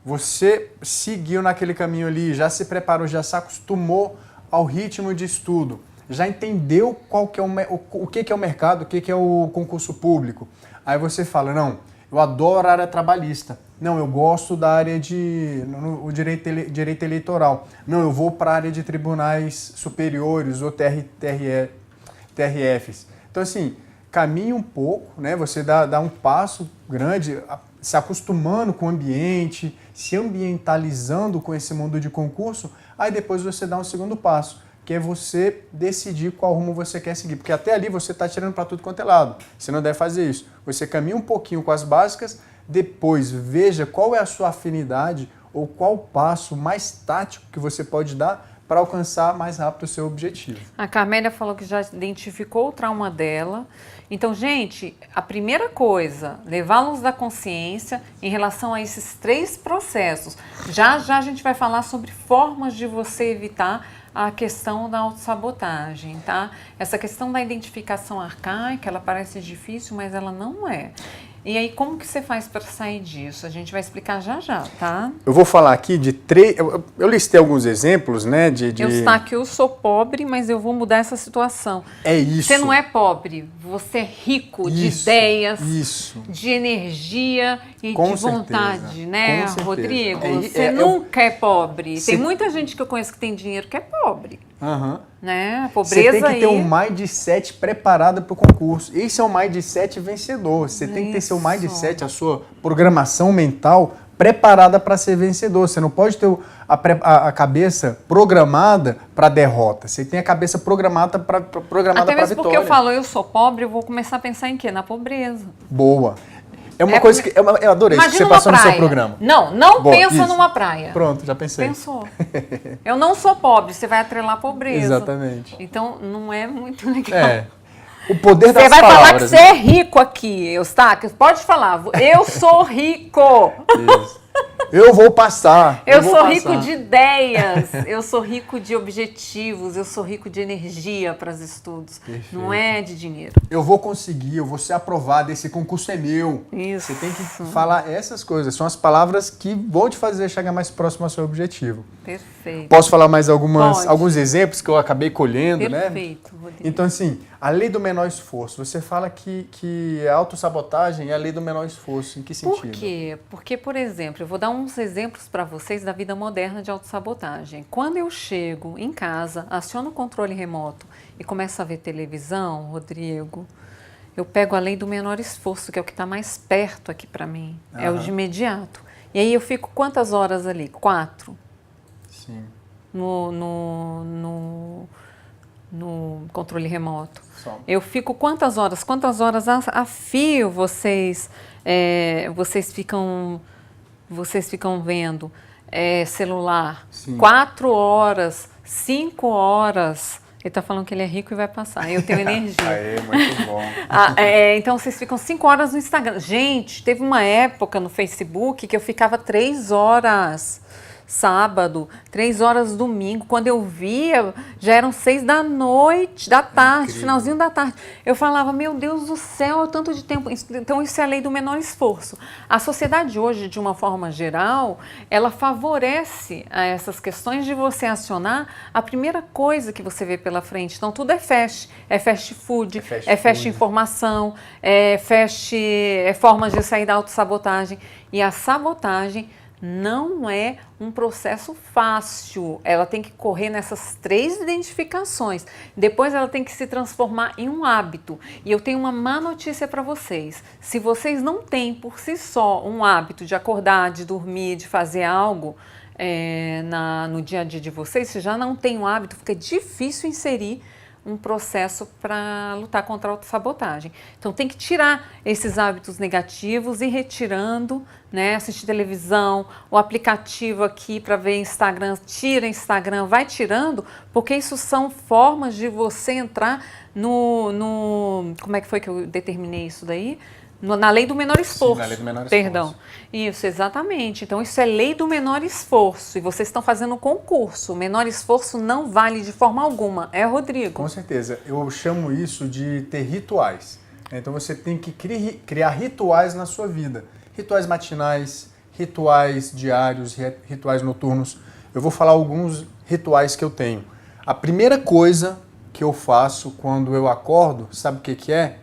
Você seguiu naquele caminho ali, já se preparou, já se acostumou ao ritmo de estudo, já entendeu o que é o mercado, o que é o concurso público. Aí você fala, não, eu adoro a área trabalhista. Não, eu gosto da área o direito eleitoral. Não, eu vou para a área de tribunais superiores ou TRFs. Então, assim, caminhe um pouco, né? Você dá um passo grande, se acostumando com o ambiente, se ambientalizando com esse mundo de concurso, aí depois você dá um segundo passo, que é você decidir qual rumo você quer seguir. Porque até ali você está tirando para tudo quanto é lado. Você não deve fazer isso. Você caminha um pouquinho com as básicas, depois veja qual é a sua afinidade ou qual passo mais tático que você pode dar para alcançar mais rápido o seu objetivo. A Carmélia falou que já identificou o trauma dela. Então, gente, a primeira coisa, levar a luz da consciência em relação a esses 3 processos. Já a gente vai falar sobre formas de você evitar a questão da autossabotagem, tá? Essa questão da identificação arcaica, ela parece difícil, mas ela não é. E aí, como que você faz para sair disso? A gente vai explicar já, tá? Eu vou falar aqui de 3... Eu listei alguns exemplos, né? Eu sou pobre, mas eu vou mudar essa situação. É isso. Você não é pobre, você é rico de ideias, de energia e de vontade, né, Rodrigo? Você nunca é pobre. Tem muita gente que eu conheço que tem dinheiro que é pobre. Né? A pobreza. Você tem que ter um mindset preparado para o concurso. Esse é o mindset vencedor. Você tem que ter seu mindset, a sua programação mental preparada para ser vencedor. Você não pode ter a cabeça programada para derrota. Você tem a cabeça programada para vitória. Até mesmo porque eu falo, eu sou pobre, eu vou começar a pensar em quê? Na pobreza. Boa. É uma coisa que eu adorei isso que você passou no seu programa. Não Bom, pensa isso. numa praia. Pronto, já pensei. Pensou. Eu não sou pobre, você vai atrelar a pobreza. Exatamente. Então, não é muito legal. É. O poder das Você vai palavras. falar que você é rico aqui, Eustáquio. Pode falar. Eu sou rico. Isso. Eu vou passar. Eu vou sou passar. rico de ideias, eu sou rico de objetivos, eu sou rico de energia para os estudos. Perfeito. Não é de dinheiro. Eu vou conseguir, eu vou ser aprovado, esse concurso é meu. Isso. Você tem que falar essas coisas. São as palavras que vão te fazer chegar mais próximo ao seu objetivo. Perfeito. Posso falar mais Pode. alguns exemplos que eu acabei colhendo, né? Perfeito, Rodrigo. Então, assim, a lei do menor esforço. Você fala que a autossabotagem é a lei do menor esforço. Em que sentido? Por quê? Porque, por exemplo, eu vou dar uns exemplos para vocês da vida moderna de autossabotagem. Quando eu chego em casa, aciono o controle remoto e começo a ver televisão, Rodrigo, eu pego a lei do menor esforço, que é o que está mais perto aqui para mim. É o de imediato. E aí eu fico quantas horas ali? 4. Sim. No controle remoto. Só. Eu fico quantas horas? Quantas horas a fio vocês ficam vendo celular? Sim. 4 horas, 5 horas. Ele está falando que ele é rico e vai passar. Eu tenho energia. Aê, muito bom. Então vocês ficam 5 horas no Instagram. Gente, teve uma época no Facebook que eu ficava 3 horas sábado, 3 horas domingo. Quando eu via, já eram 6 da tarde, Incrível. finalzinho da tarde. Eu falava, meu Deus do céu, é tanto de tempo. Então isso é a lei do menor esforço. A sociedade hoje, de uma forma geral, ela favorece a essas questões de você acionar a primeira coisa que você vê pela frente. Então tudo é fast food, é fast informação, é formas de sair da autossabotagem. E a sabotagem não é um processo fácil, ela tem que correr nessas 3 identificações, depois ela tem que se transformar em um hábito. E eu tenho uma má notícia para vocês: se vocês não têm por si só um hábito de acordar, de dormir, de fazer algo no dia a dia de vocês, se já não tem um hábito, fica difícil inserir um processo para lutar contra a autossabotagem. Então tem que tirar esses hábitos negativos e ir retirando, né? Assistir televisão, o aplicativo aqui para ver Instagram, tira Instagram, vai tirando, porque isso são formas de você entrar como é que foi que eu determinei isso daí? Na lei do menor esforço. Sim, na lei do menor esforço. Perdão. Isso, exatamente. Então, isso é lei do menor esforço. E vocês estão fazendo um concurso. O menor esforço não vale de forma alguma. É, Rodrigo? Com certeza. Eu chamo isso de ter rituais. Então, você tem que criar rituais na sua vida. Rituais matinais, rituais diários, rituais noturnos. Eu vou falar alguns rituais que eu tenho. A primeira coisa que eu faço quando eu acordo, sabe o que é?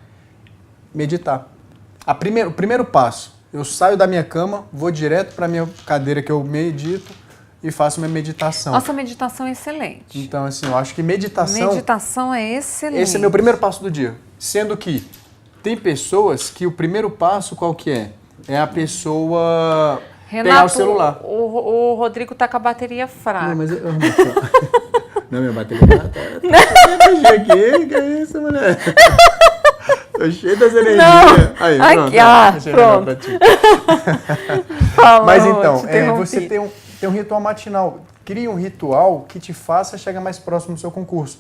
Meditar. O primeiro passo, eu saio da minha cama, vou direto para a minha cadeira que eu medito e faço minha meditação. Nossa, meditação é excelente. Então, assim, eu acho que meditação... Meditação é excelente. Esse é meu primeiro passo do dia. Sendo que tem pessoas que o primeiro passo qual que é? É a pessoa pegar o celular. O Rodrigo tá com a bateria fraca. Não, mas eu não, minha bateria tá aqui, que é isso, mulher? Tô cheio das energias. Não. Aí, Aqui, pronto. pronto. Fala, Mas então, te interrompi. você tem um ritual matinal. Crie um ritual que te faça chegar mais próximo do seu concurso.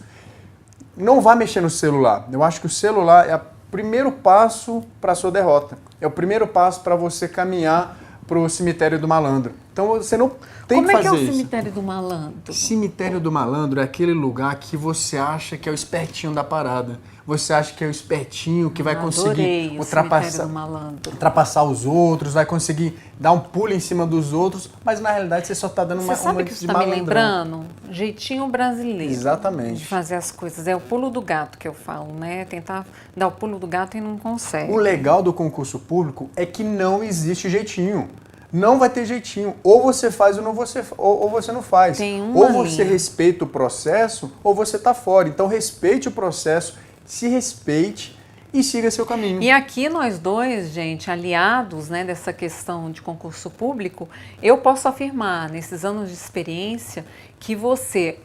Não vá mexer no celular. Eu acho que o celular é o primeiro passo para a sua derrota. É o primeiro passo para você caminhar para o cemitério do malandro. Então você não tem que fazer isso. Como é que é o cemitério do malandro? Cemitério do malandro é aquele lugar que você acha que é o espertinho da parada. Você acha que é o espertinho que vai conseguir ultrapassar os outros, vai conseguir dar um pulo em cima dos outros, mas na realidade você só está dando uma Você sabe que isso está me lembrando? Jeitinho brasileiro. Exatamente. De fazer as coisas. É o pulo do gato que eu falo, né? Tentar dar o pulo do gato e não consegue. O legal do concurso público é que não existe jeitinho. Não vai ter jeitinho. Ou você faz ou você não faz. Ou você respeita o processo ou você está fora. Então respeite o processo, se respeite e siga seu caminho. E aqui nós dois, gente, aliados, né, dessa questão de concurso público, eu posso afirmar, nesses anos de experiência, que você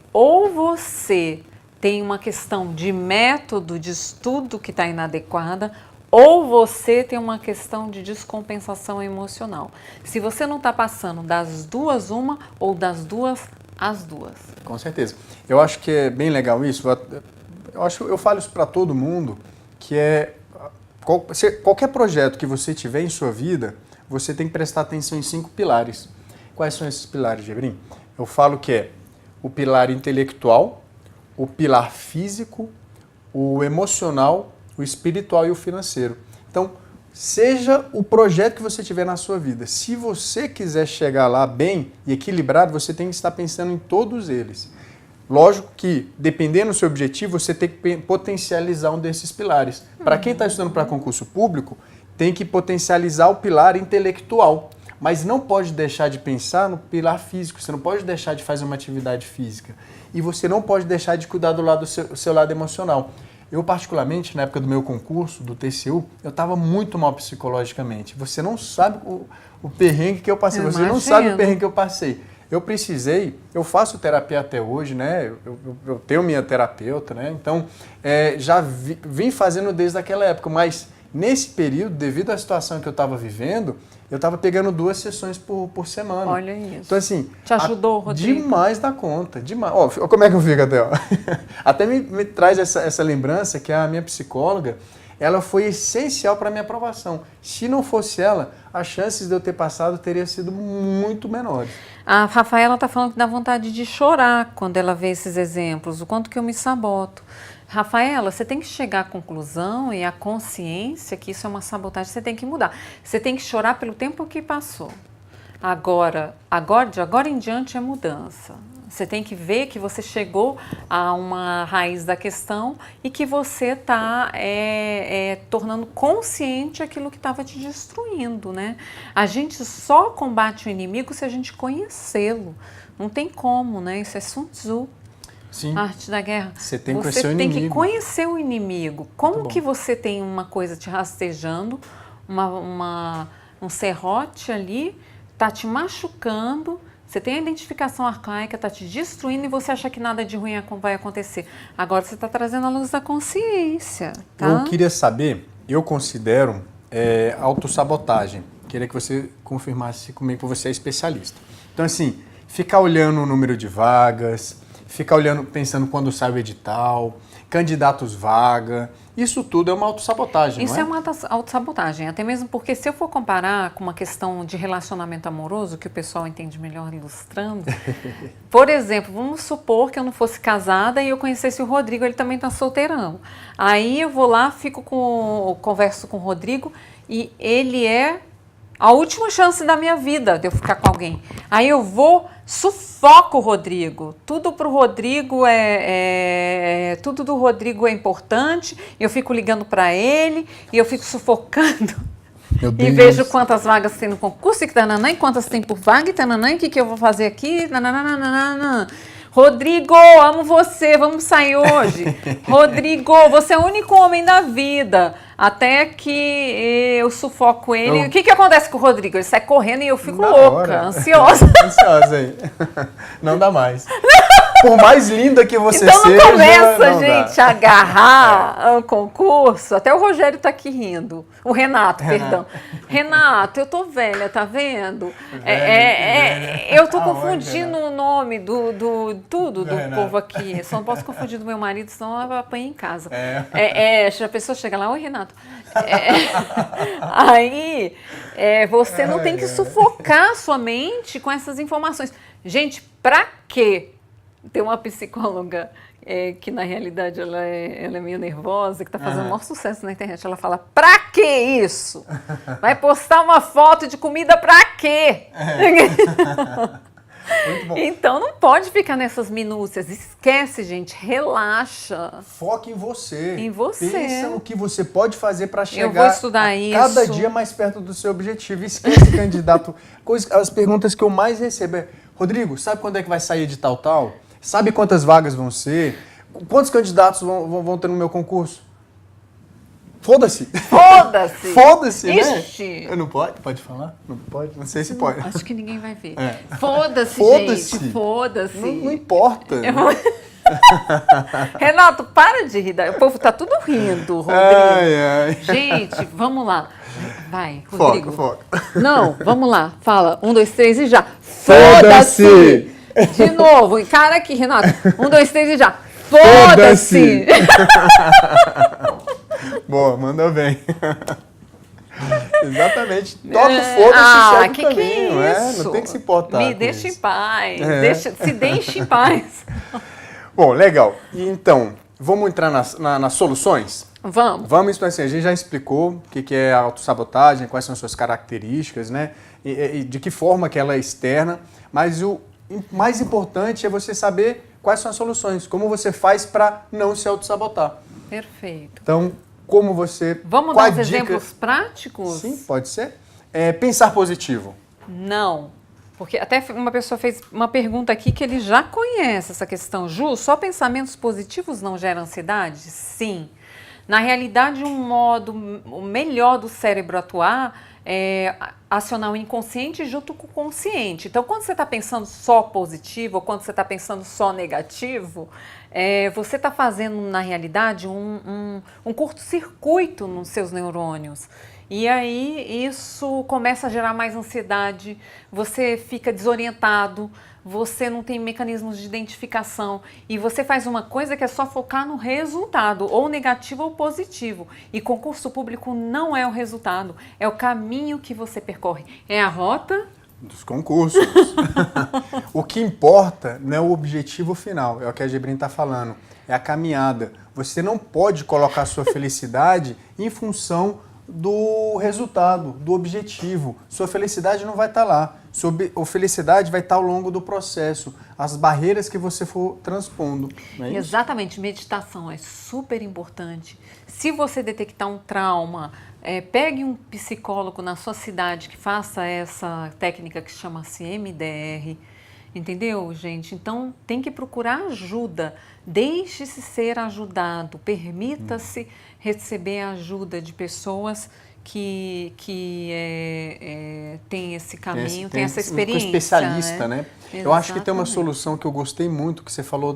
tem uma questão de método de estudo que está inadequada, ou você tem uma questão de descompensação emocional. Se você não está passando das duas uma ou das duas as duas. Com certeza. Eu acho que é bem legal isso. Eu falo isso para todo mundo, que qualquer projeto que você tiver em sua vida, você tem que prestar atenção em 5 pilares. Quais são esses pilares, Gebrim? Eu falo que é o pilar intelectual, o pilar físico, o emocional, o espiritual e o financeiro. Então, seja o projeto que você tiver na sua vida, se você quiser chegar lá bem e equilibrado, você tem que estar pensando em todos eles. Lógico que, dependendo do seu objetivo, você tem que potencializar um desses pilares. Para quem está estudando para concurso público, tem que potencializar o pilar intelectual, mas não pode deixar de pensar no pilar físico, você não pode deixar de fazer uma atividade física e você não pode deixar de cuidar do seu lado emocional. Eu, particularmente, na época do meu concurso, do TCU, eu estava muito mal psicologicamente. Você não sabe o perrengue que eu passei, você não sabe o perrengue que eu passei. Eu faço terapia até hoje, né? Eu tenho minha terapeuta, né? Então, já vim fazendo desde aquela época, mas nesse período, devido à situação que eu estava vivendo, eu estava pegando 2 sessões por semana. Olha isso. Então, assim... Te ajudou, Rodrigo? Demais da conta, demais. Ó, como é que eu fico até, ó. Até me traz essa lembrança que a minha psicóloga, ela foi essencial para a minha aprovação. Se não fosse ela, as chances de eu ter passado teriam sido muito menores. A Rafaela está falando que dá vontade de chorar quando ela vê esses exemplos, o quanto que eu me saboto. Rafaela, você tem que chegar à conclusão e à consciência que isso é uma sabotagem, você tem que mudar. Você tem que chorar pelo tempo que passou. De agora em diante é mudança. Você tem que ver que você chegou a uma raiz da questão e que você está tornando consciente aquilo que estava te destruindo, né? A gente só combate o inimigo se a gente conhecê-lo. Não tem como, né? Isso é Sun Tzu. Sim. A arte da guerra. Você tem que conhecer o inimigo. Você tem que conhecer o inimigo. Como que você tem uma coisa te rastejando, um serrote ali, tá te machucando, você tem a identificação arcaica, tá te destruindo e você acha que nada de ruim vai acontecer. Agora você está trazendo a luz da consciência, tá? Eu queria saber, eu considero autossabotagem. Queria que você confirmasse comigo que você é especialista. Então, assim, ficar olhando o número de vagas, ficar olhando, pensando quando sai o edital, candidatos vaga, isso tudo é uma autossabotagem, Isso não é? é uma autossabotagem, até mesmo porque se eu for comparar com uma questão de relacionamento amoroso, que o pessoal entende melhor ilustrando, por exemplo, vamos supor que eu não fosse casada e eu conhecesse o Rodrigo, ele também está solteirão. Aí eu vou lá, converso com o Rodrigo e ele é a última chance da minha vida de eu ficar com alguém. Aí eu vou, sufoco o Rodrigo. Tudo pro Rodrigo tudo do Rodrigo é importante. Eu fico ligando para ele e eu fico sufocando. Meu Deus. E vejo quantas vagas tem no concurso e tananã, e quantas tem por vaga e tananã, e o que eu vou fazer aqui. Nananana. Rodrigo, amo você, vamos sair hoje. Rodrigo, você é o único homem da vida. Até que eu sufoco ele. O que acontece com o Rodrigo? Ele sai correndo e eu fico louca, ansiosa. Ansiosa aí. Não dá mais. Por mais linda que você então seja... Então não começa, gente, a agarrar o concurso. Até o Rogério tá aqui rindo. O Renato, perdão. Renato, eu tô velha, tá vendo? Eu tô confundindo o nome do povo aqui. Só não posso confundir do meu marido, senão ela apanha em casa. A pessoa chega lá, oi, Renato. Aí, você não tem que sufocar a sua mente com essas informações. Gente, pra quê? Tem uma psicóloga que, na realidade, ela é meio nervosa, que está fazendo o maior sucesso na internet. Ela fala, pra que isso? Vai postar uma foto de comida pra quê? Muito bom. Então, não pode ficar nessas minúcias. Esquece, gente. Relaxa. Foque em você. Em você. Pensa no que você pode fazer para chegar Eu vou estudar cada isso. dia mais perto do seu objetivo. Esquece, candidato. As perguntas que eu mais recebo é, Rodrigo, sabe quando é que vai sair de tal? Sabe quantas vagas vão ser? Quantos candidatos vão ter no meu concurso? Foda-se. Foda-se. Foda-se, né? Ixi. Não pode? Pode falar? Não pode? Não sei se pode. Acho que ninguém vai ver. É. Foda-se, Foda-se. gente. Foda-se. Não importa. Renato, para de rir. O povo tá tudo rindo, Rodrigo. Gente, vamos lá. Vai, Rodrigo. Foco. Não, vamos lá. Fala. 1, 2, 3 e já. Foda-se! De novo. Encara aqui, Renato. 1, 2, 3 e já. Foda-se! Boa, mandou bem. Exatamente. Toca o foda-se, segue o caminho. Não tem que se importar. Me deixa em paz. Se deixe em paz. Bom, legal. E então, vamos entrar nas soluções? Vamos. Vamos, então assim, a gente já explicou o que é a autossabotagem, quais são as suas características, né? E de que forma que ela é externa. Mas o mais importante é você saber quais são as soluções, como você faz para não se autossabotar. Perfeito. Então, como você... Vamos dar uns exemplos práticos? Sim, pode ser. Pensar positivo. Não. Porque até uma pessoa fez uma pergunta aqui que ele já conhece essa questão. Ju, só pensamentos positivos não geram ansiedade? Sim. Na realidade, o melhor do cérebro atuar é acionar o inconsciente junto com o consciente. Então, quando você está pensando só positivo ou quando você está pensando só negativo, você está fazendo, na realidade, um curto-circuito nos seus neurônios. E aí isso começa a gerar mais ansiedade, você fica desorientado, você não tem mecanismos de identificação e você faz uma coisa que é só focar no resultado, ou negativo ou positivo. E concurso público não é o resultado, é o caminho que você percorre, é a rota dos concursos. O que importa não é o objetivo final, é o que a Gebrim está falando, é a caminhada. Você não pode colocar a sua felicidade em função do resultado, do objetivo. Sua felicidade não vai estar lá. Sua felicidade vai estar ao longo do processo, as barreiras que você for transpondo. Não é isso? Exatamente, meditação é super importante. Se você detectar um trauma, pegue um psicólogo na sua cidade que faça essa técnica que chama-se MDR. Entendeu, gente? Então, tem que procurar ajuda. Deixe-se ser ajudado. Permita-se receber a ajuda de pessoas que têm esse caminho, têm essa experiência. Um especialista, né? Eu acho que tem uma solução que eu gostei muito, que você falou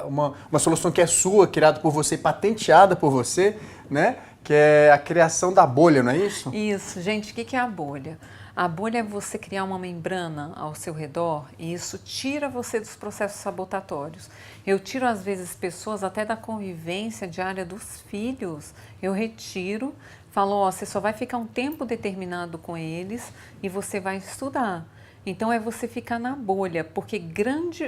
uma solução que é sua, criada por você, patenteada por você, né? Que é a criação da bolha, não é isso? Isso, gente. O que é a bolha? A bolha é você criar uma membrana ao seu redor e isso tira você dos processos sabotatórios. Eu tiro, às vezes, pessoas até da convivência diária dos filhos. Eu retiro, falo, ó, você só vai ficar um tempo determinado com eles e você vai estudar. Então, é você ficar na bolha, porque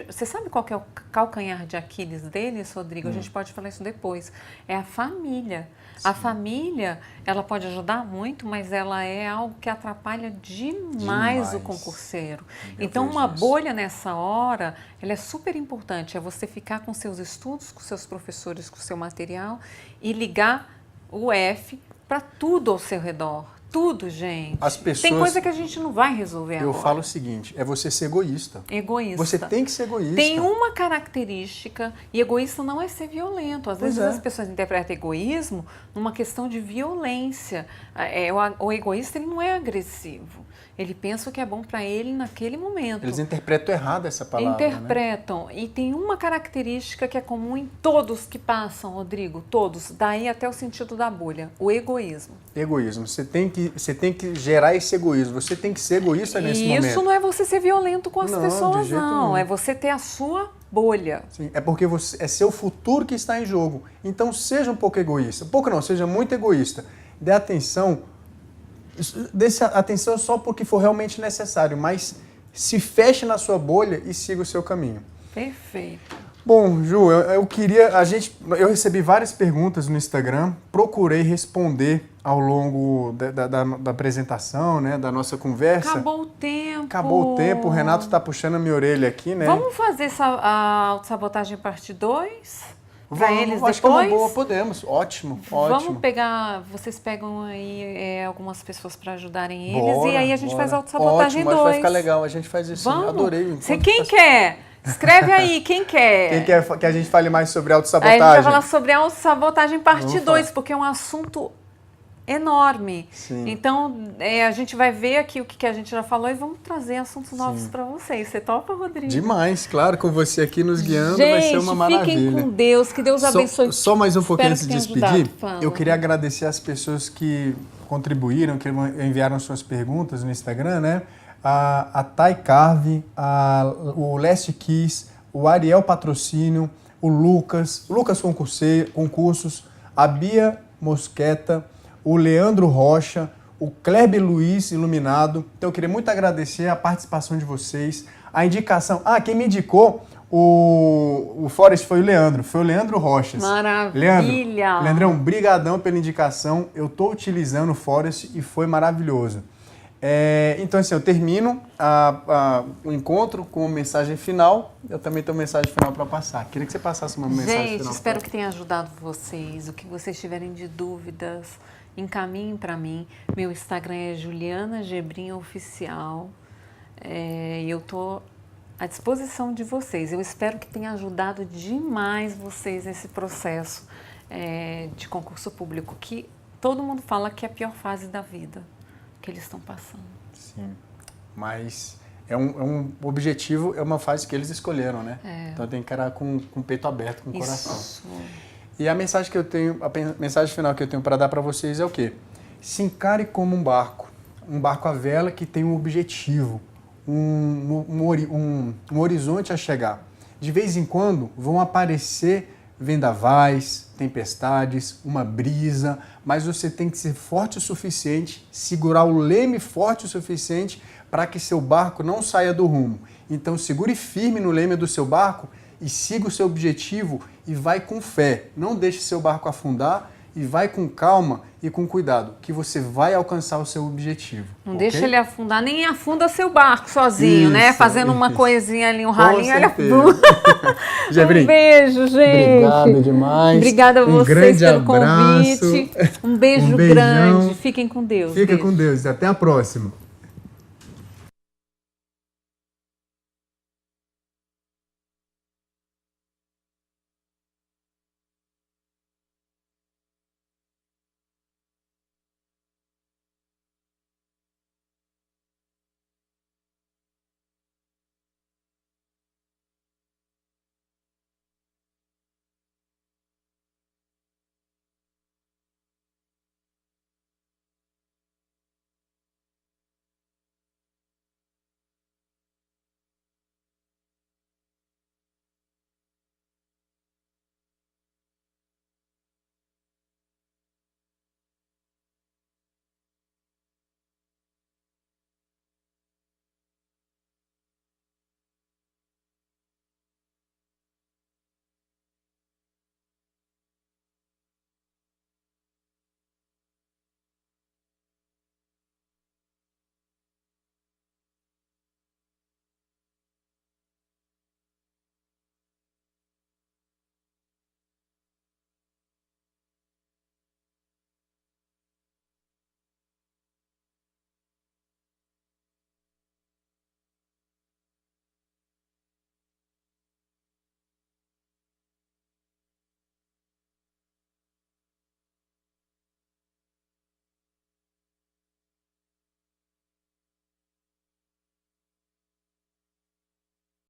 Você sabe qual que é o calcanhar de Aquiles deles, Rodrigo? A gente pode falar isso depois. É a família. Sim. A família, ela pode ajudar muito, mas ela é algo que atrapalha demais o concurseiro. Então, uma bolha nessa hora, ela é super importante. É você ficar com seus estudos, com seus professores, com o seu material e ligar o F para tudo ao seu redor. Tudo, gente. As pessoas... Tem coisa que a gente não vai resolver agora. Eu falo o seguinte, é você ser egoísta. Egoísta. Você tem que ser egoísta. Tem uma característica, e egoísta não é ser violento. Às vezes as pessoas interpretam egoísmo numa questão de violência. O egoísta ele não é agressivo. Ele pensa o que é bom para ele naquele momento. Eles interpretam errado essa palavra, interpretam. Né? E tem uma característica que é comum em todos que passam, Rodrigo, todos. Daí até o sentido da bolha, o egoísmo. Egoísmo. Você tem que gerar esse egoísmo. Você tem que ser egoísta nesse momento. E isso não é você ser violento com as pessoas, de jeito não. nenhum. É você ter a sua bolha. Sim, é porque é seu futuro que está em jogo. Então seja um pouco egoísta. Pouco não, seja muito egoísta. Dê atenção. Dê atenção só porque for realmente necessário, mas se feche na sua bolha e siga o seu caminho. Perfeito. Bom, Ju, eu recebi várias perguntas no Instagram, procurei responder ao longo da apresentação, né, da nossa conversa. Acabou o tempo, o Renato está puxando a minha orelha aqui, né? Vamos fazer a autossabotagem parte 2? Para eles depois? Acho que é uma boa, podemos. Ótimo. Vamos pegar, vocês pegam aí algumas pessoas para ajudarem eles e aí a gente faz a autossabotagem 2. Vai ficar legal, a gente faz isso. Vamos? Adorei. Quem quer? Escreve aí, quem quer? Quem quer que a gente fale mais sobre autossabotagem? Aí a gente vai falar sobre a autossabotagem parte 2, porque é um assunto enorme. Sim. Então, a gente vai ver aqui o que a gente já falou e vamos trazer assuntos novos para vocês. Você topa, Rodrigo? Demais, claro, com você aqui nos guiando vai ser uma maravilha. Fiquem com Deus, que Deus abençoe. Só mais um pouquinho Espero antes de que tenha despedir, ajudado. eu queria agradecer as pessoas que contribuíram, que enviaram suas perguntas no Instagram, né? A Thay Carve, o Leste Kiss, o Ariel Patrocínio, o Lucas Concursos, a Bia Mosqueta, o Leandro Rocha, o Kleber Luiz Iluminado. Então eu queria muito agradecer a participação de vocês, a indicação. Quem me indicou o Forest foi o Leandro Rochas. Maravilha! Leandrão, brigadão pela indicação. Eu estou utilizando o Forest e foi maravilhoso. Então, assim, eu termino o encontro com uma mensagem final. Eu também tenho uma mensagem final para passar. Queria que você passasse uma mensagem final. Gente, espero que tenha ajudado vocês. O que vocês tiverem de dúvidas, encaminhem para mim. Meu Instagram é Juliana Gebrinha Oficial. E eu estou à disposição de vocês. Eu espero que tenha ajudado demais vocês nesse processo de concurso público, que todo mundo fala que é a pior fase da vida que eles estão passando. Sim, mas é um objetivo, é uma fase que eles escolheram, né? Então tem que encarar com o peito aberto, com o coração. E a mensagem que eu tenho, a mensagem final que eu tenho para dar para vocês é o quê? Se encare como um barco à vela que tem um objetivo, um horizonte a chegar. De vez em quando vão aparecer vendavais, tempestades, uma brisa, mas você tem que ser forte o suficiente, segurar o leme forte o suficiente para que seu barco não saia do rumo. Então segure firme no leme do seu barco e siga o seu objetivo e vai com fé. Não deixe seu barco afundar e vai com calma e com cuidado, que você vai alcançar o seu objetivo. Não deixa ele afundar, nem afunda seu barco sozinho, né? Fazendo uma coisinha ali, um ralinho, ele afunda. Um beijo, gente. Obrigado demais. Obrigada a vocês pelo abraço. convite. Um beijo grande. Fiquem com Deus. Fica com Deus. Até a próxima.